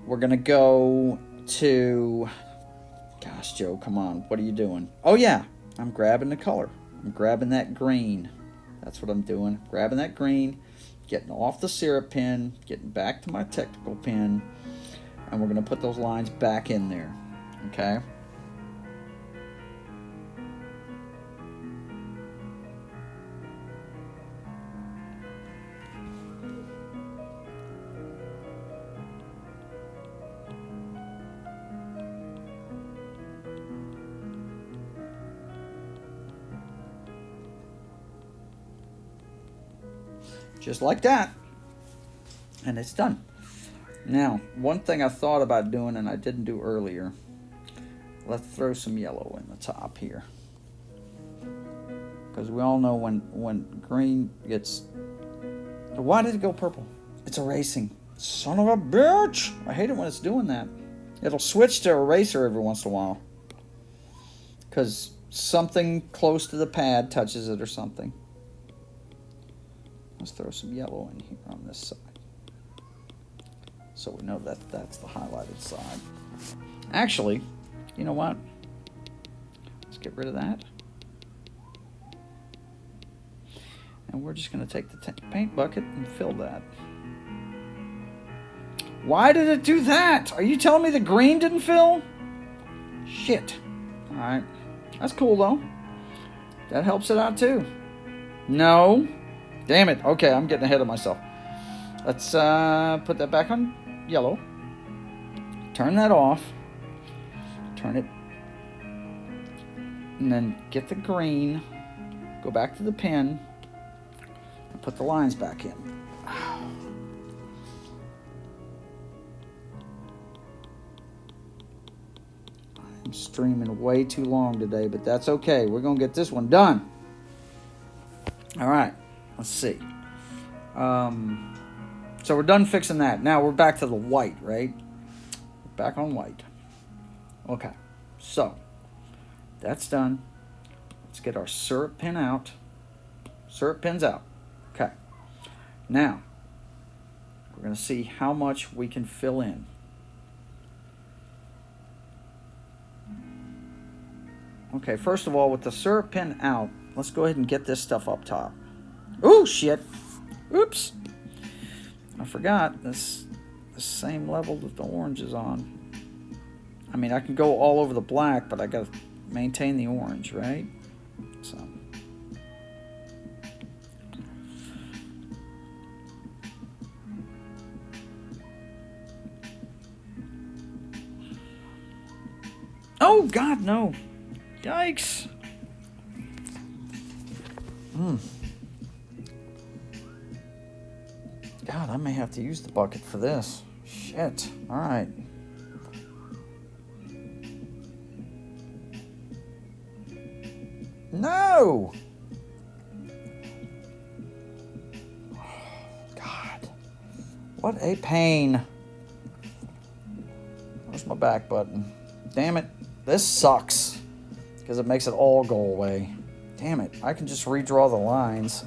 [SPEAKER 2] We're going to go to... Gosh, Joe, come on. What are you doing? Oh, yeah. I'm grabbing the color. I'm grabbing that green. That's what I'm doing. Grabbing that green. Getting off the syrup pen. Getting back to my technical pen. And we're going to put those lines back in there. Okay? Just like that. And it's done. Now, one thing I thought about doing and I didn't do earlier. Let's throw some yellow in the top here. Because we all know when green gets... Why did it go purple? It's erasing. Son of a bitch! I hate it when it's doing that. It'll switch to eraser every once in a while. Because something close to the pad touches it or something. Let's throw some yellow in here on this side. So we know that that's the highlighted side. Actually, you know what? Let's get rid of that. And we're just going to take the paint bucket and fill that. Why did it do that? Are you telling me the green didn't fill? Shit. Alright. That's cool though. That helps it out too. No. Damn it. Okay, I'm getting ahead of myself. Let's put that back on yellow. Turn that off. Turn it. And then get the green. Go back to the pen. And put the lines back in. I'm streaming way too long today, but that's okay. We're going to get this one done. All right. Let's see. So we're done fixing that. Now we're back to the white, right? Back on white. Okay. So that's done. Let's get our syrup pin out. Syrup pin's out. Okay. Now, we're going to see how much we can fill in. Okay, first of all, with the syrup pin out, let's go ahead and get this stuff up top. Oh, shit. Oops. I forgot. This the same level that the orange is on. I mean, I can go all over the black, but I got to maintain the orange, right? So. Oh, God, no. Yikes. God, I may have to use the bucket for this. Shit. All right. No! Oh, God. What a pain. Where's my back button? Damn it. This sucks. Because it makes it all go away. Damn it. I can just redraw the lines.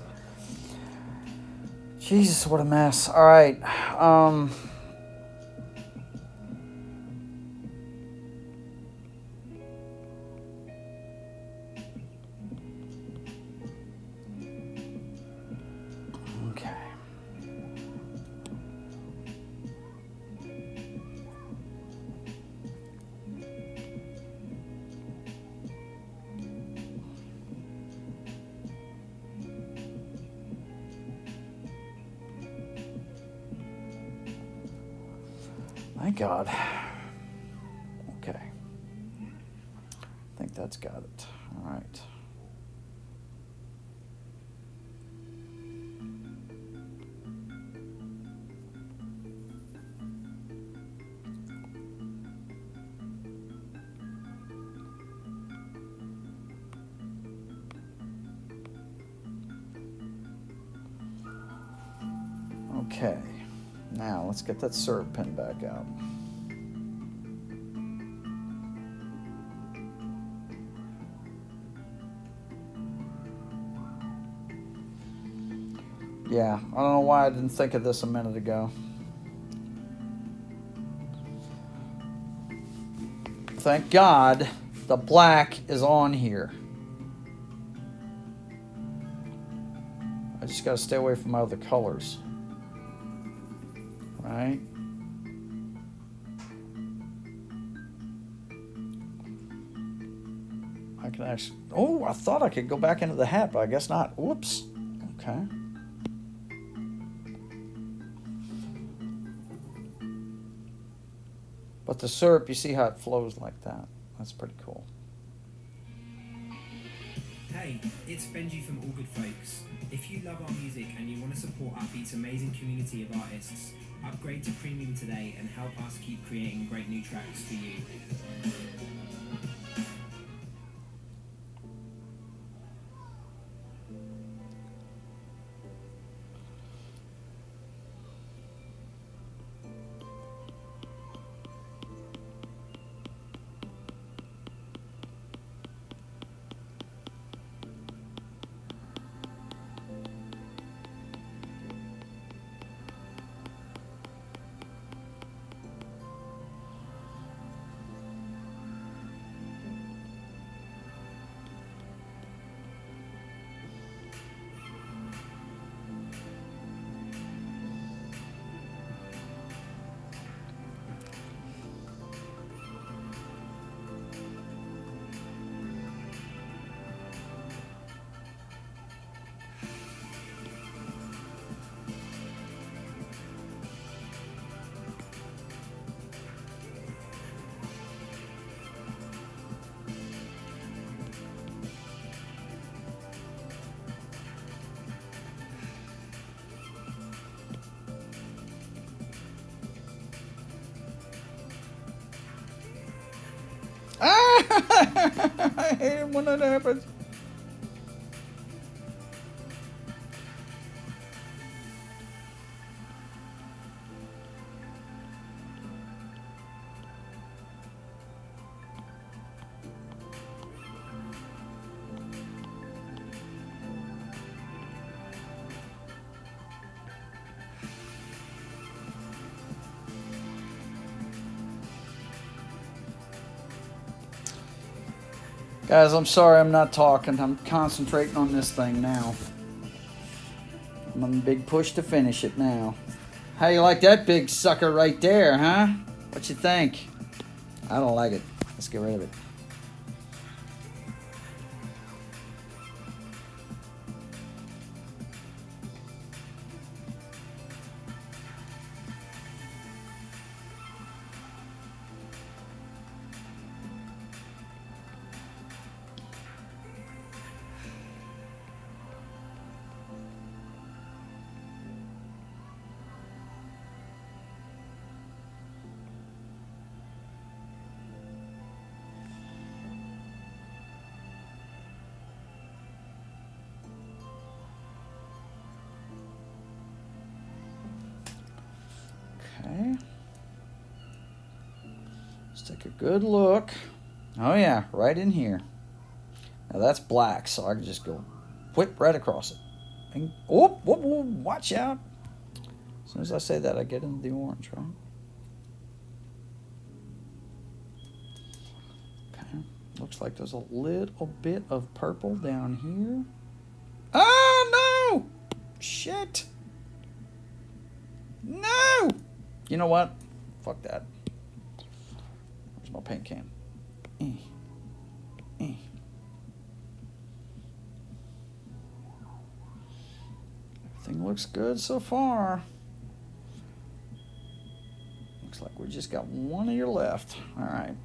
[SPEAKER 2] Jesus, what a mess. All right. Okay. My God. Okay. I think that's got it. All right. Okay. Now, let's get that syrup pin back out. Yeah, I don't know why I didn't think of this a minute ago. Thank God the black is on here. I just got to stay away from my other colors. Right? I can actually... Oh, I thought I could go back into the hat, but I guess not. Whoops. Okay. But the syrup, you see how it flows like that. That's pretty cool.
[SPEAKER 3] Hey, it's Benji from All Good Folks. If you love our music and you want to support Upbeat's amazing community of artists, upgrade to Premium today and help us keep creating great new tracks for you.
[SPEAKER 2] I hate it when that happens. Guys, I'm sorry I'm not talking. I'm concentrating on this thing now. I'm on a big push to finish it now. How you like that big sucker right there, huh? What you think? I don't like it. Let's get rid of it. Okay. Let's take a good look. Oh yeah, right in here. Now that's black, so I can just go whip right across it. And, oh, whoop, whoop, watch out. As soon as I say that, I get into the orange, right? Okay. Looks like there's a little bit of purple down here. Oh, no! Shit! No! You know what? Fuck that. Where's my paint can? Everything looks good so far. Looks like we just got one of your left. All right.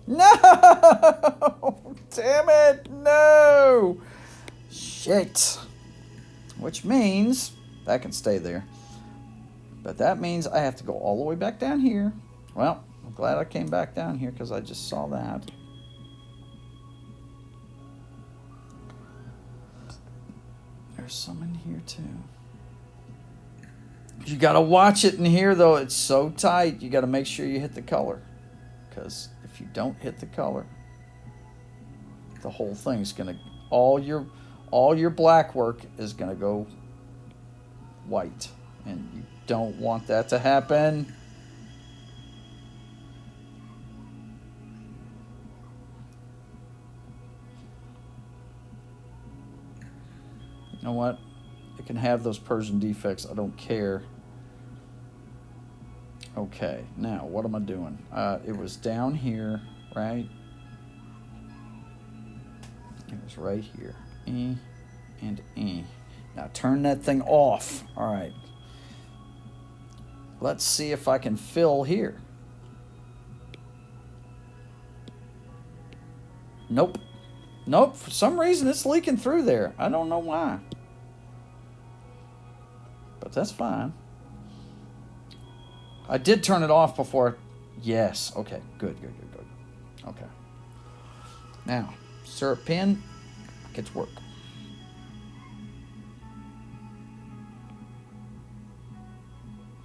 [SPEAKER 2] No! Damn it! No! Shit. Which means that can stay there. But that means I have to go all the way back down here. Well, I'm glad I came back down here because I just saw that. There's some in here too. You got to watch it in here though. It's so tight. You got to make sure you hit the color. Because if you don't hit the color, the whole thing's going to... All your black work is going to go white. And you don't want that to happen. You know what? It can have those Persian defects. I don't care. Okay, now what am I doing? It was down here, right? It was right here. E and E. Now turn that thing off. All right. Let's see if I can fill here. Nope. Nope. For some reason it's leaking through there. I don't know why. But that's fine. I did turn it off before. Yes. Okay. Good. Okay. Now, syrup pen gets work.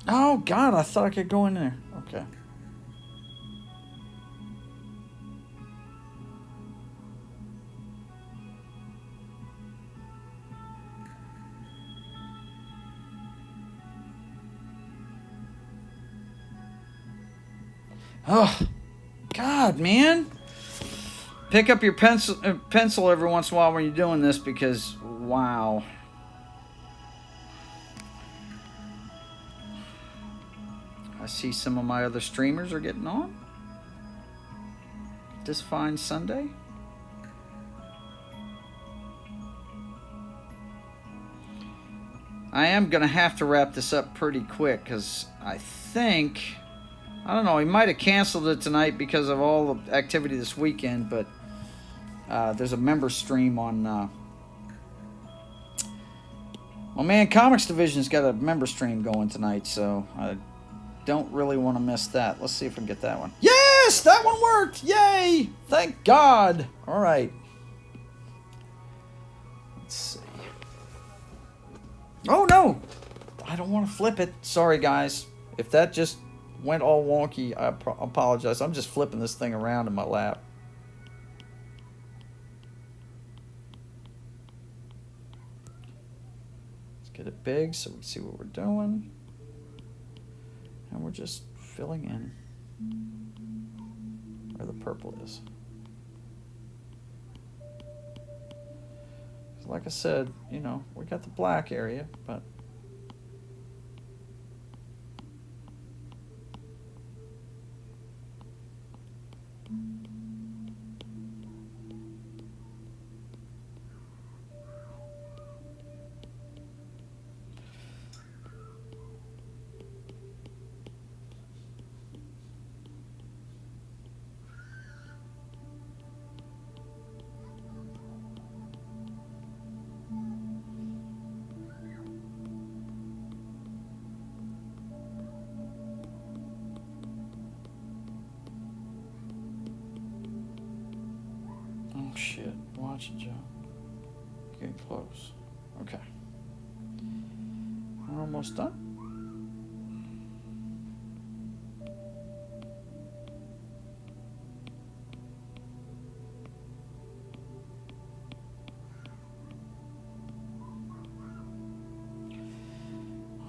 [SPEAKER 2] Oh, God. I thought I could go in there. Okay. Oh, God, man. Pick up your pencil every once in a while when you're doing this because, wow. I see some of my other streamers are getting on this fine Sunday. I am going to have to wrap this up pretty quick because I think... I don't know, he might have canceled it tonight because of all the activity this weekend, but there's a member stream on My man Comics Division's got a member stream going tonight, so I don't really want to miss that. Let's see if we can get that one. Yes! That one worked! Yay! Thank God! Alright. Let's see. Oh, no! I don't want to flip it. Sorry, guys. If that just went all wonky, I apologize. I'm just flipping this thing around in my lap. Let's get it big so we can see what we're doing. And we're just filling in where the purple is. Like I said, you know, we got the black area, but shit, watch it, Joe. Getting close. Okay. We're almost done.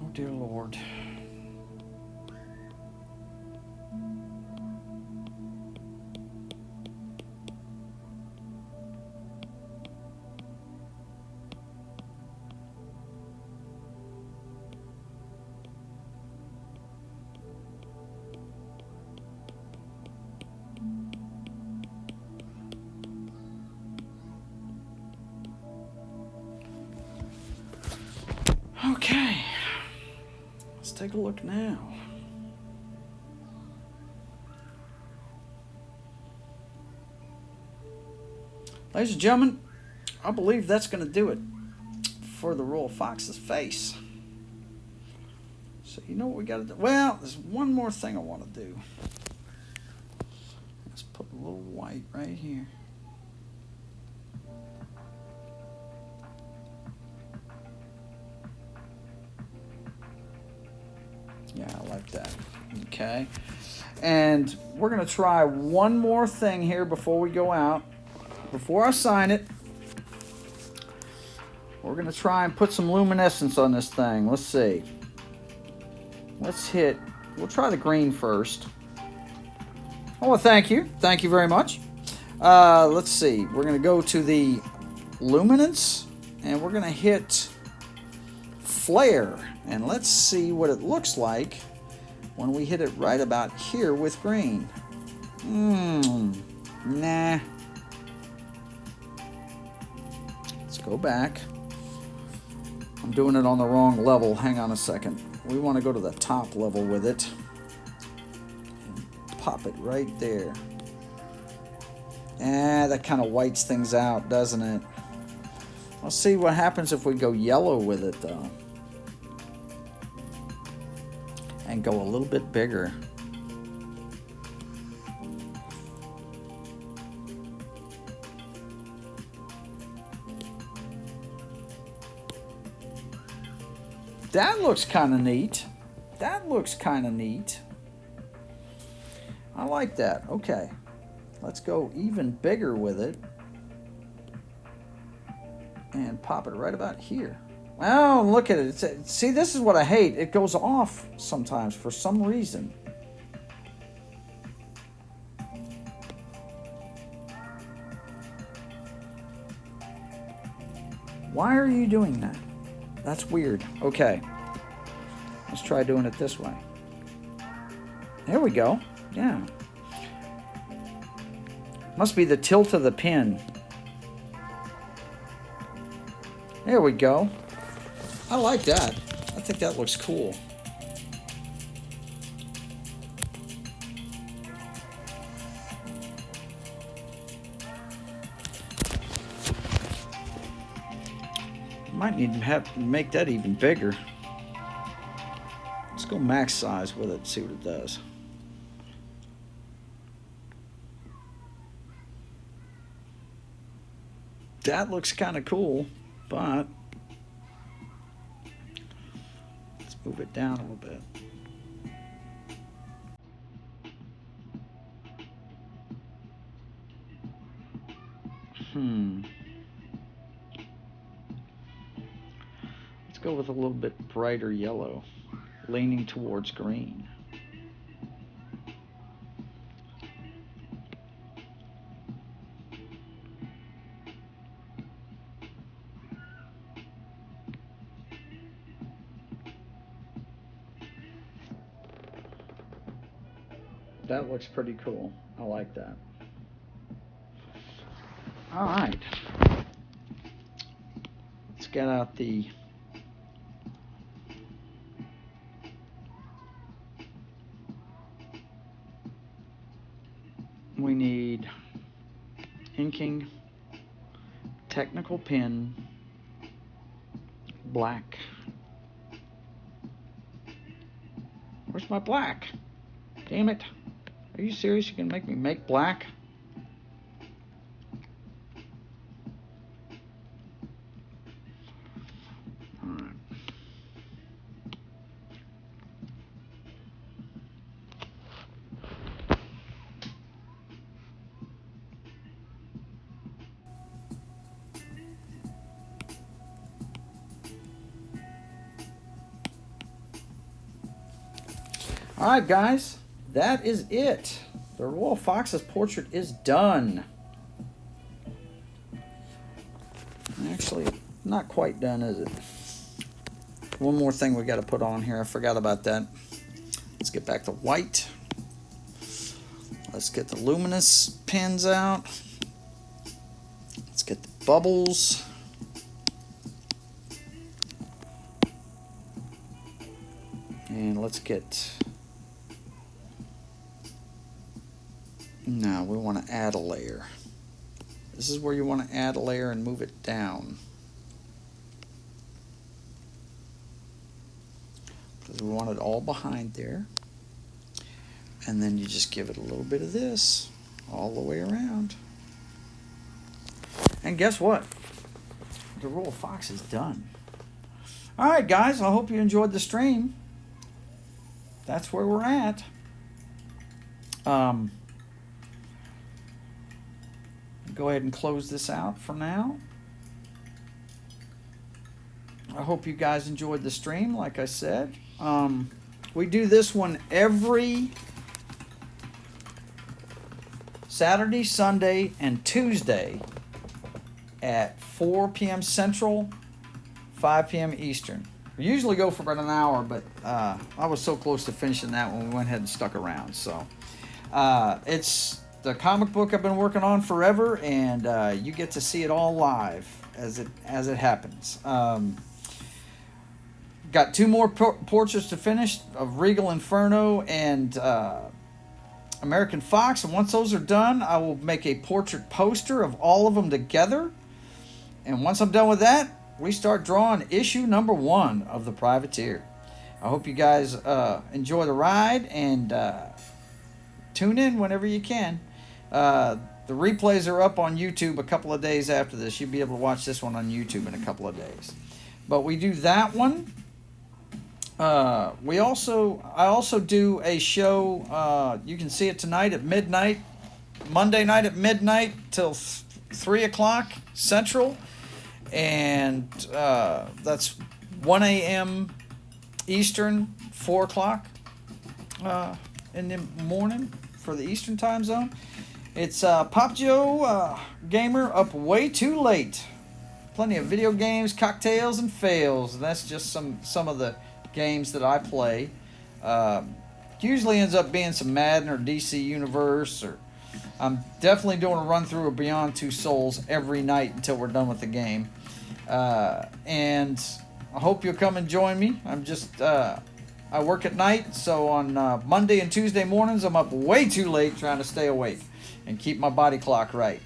[SPEAKER 2] Oh, dear Lord. Okay, let's take a look now. Ladies and gentlemen, I believe that's going to do it for the Royal Fox's face. So you know what we got to do? Well, there's one more thing I want to do. Let's put a little white right here. Yeah, I like that. Okay. And we're going to try one more thing here before we go out. Before I sign it, we're going to try and put some luminescence on this thing. Let's see. We'll try the green first. Oh, well, thank you. Thank you very much. Let's see. We're going to go to the luminance, and we're going to hit flare. And let's see what it looks like when we hit it right about here with green. Nah. Let's go back. I'm doing it on the wrong level. Hang on a second. We want to go to the top level with it. And pop it right there. That kind of whites things out, doesn't it? Let's see what happens if we go yellow with it, though. And go a little bit bigger. That looks kind of neat. That looks kind of neat. I like that. Okay. Let's go even bigger with it. And pop it right about here. Oh, look at it. See, this is what I hate. It goes off sometimes for some reason. Why are you doing that? That's weird. Okay. Let's try doing it this way. There we go. Yeah. Must be the tilt of the pin. There we go. I like that. I think that looks cool. Might need to have to make that even bigger. Let's go max size with it, see what it does. That looks kind of cool, but let's move it down a little bit. Let's go with a little bit brighter yellow, leaning towards green. That looks pretty cool. I like that. All right. Let's get out the we need inking, technical pen, black. Where's my black? Damn it. Are you serious? You can make me make black? All right, guys, that is it. The Royal Fox's portrait is done. Actually, not quite done, is it? One more thing we got to put on here. I forgot about that. Let's get back to white. Let's get the luminous pens out. Let's get the bubbles. And let's get... No, we want to add a layer. This is where you want to add a layer and move it down. Because we want it all behind there. And then you just give it a little bit of this all the way around. And guess what? The Royal Fox is done. All right, guys, I hope you enjoyed the stream. That's where we're at. Go ahead and close this out for now. I hope you guys enjoyed the stream, like I said. We do this one every Saturday, Sunday, and Tuesday at 4 p.m. Central, 5 p.m. Eastern. We usually go for about an hour, but I was so close to finishing that when we went ahead and stuck around. So it's the comic book I've been working on forever, and you get to see it all live as it happens. Got two more portraits to finish of Regal Inferno and American Fox, and once those are done, I will make a portrait poster of all of them together. And once I'm done with that, we start drawing issue number 1 of The Privateer. I hope you guys enjoy the ride, and tune in whenever you can. The replays are up on YouTube a couple of days after this. You'll be able to watch this one on YouTube in a couple of days. But we do that one. I also do a show. You can see it tonight at midnight, Monday night at midnight till 3 o'clock Central, and that's 1 a.m. Eastern, 4 o'clock in the morning for the Eastern time zone. It's Pop Joe Gamer up way too late. Plenty of video games, cocktails, and fails. That's just some of the games that I play. Usually ends up being some Madden or DC Universe, or I'm definitely doing a run through of Beyond Two Souls every night until we're done with the game. And I hope you'll come and join me. I work at night, so on Monday and Tuesday mornings I'm up way too late trying to stay awake and keep my body clock right.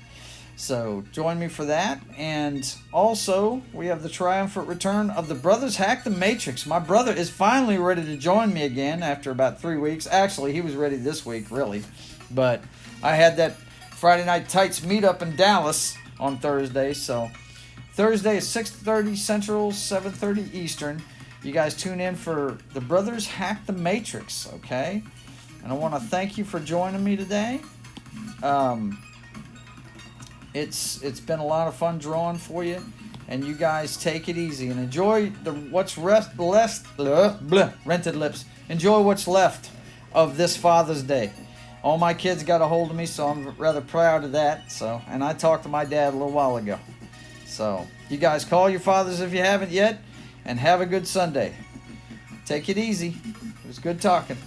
[SPEAKER 2] So join me for that. And also, we have the triumphant return of the Brothers Hack the Matrix. My brother is finally ready to join me again after about 3 weeks. Actually, he was ready this week, really. But I had that Friday Night Tights meetup in Dallas on Thursday. So Thursday is 6:30 Central, 7:30 Eastern. You guys tune in for the Brothers Hack the Matrix, okay? And I want to thank you for joining me today. It's been a lot of fun drawing for you, and you guys take it easy and enjoy rented lips. Enjoy what's left of this Father's Day. All my kids got a hold of me, so I'm rather proud of that. So, and I talked to my dad a little while ago. So, you guys call your fathers if you haven't yet, and have a good Sunday. Take it easy. It was good talking.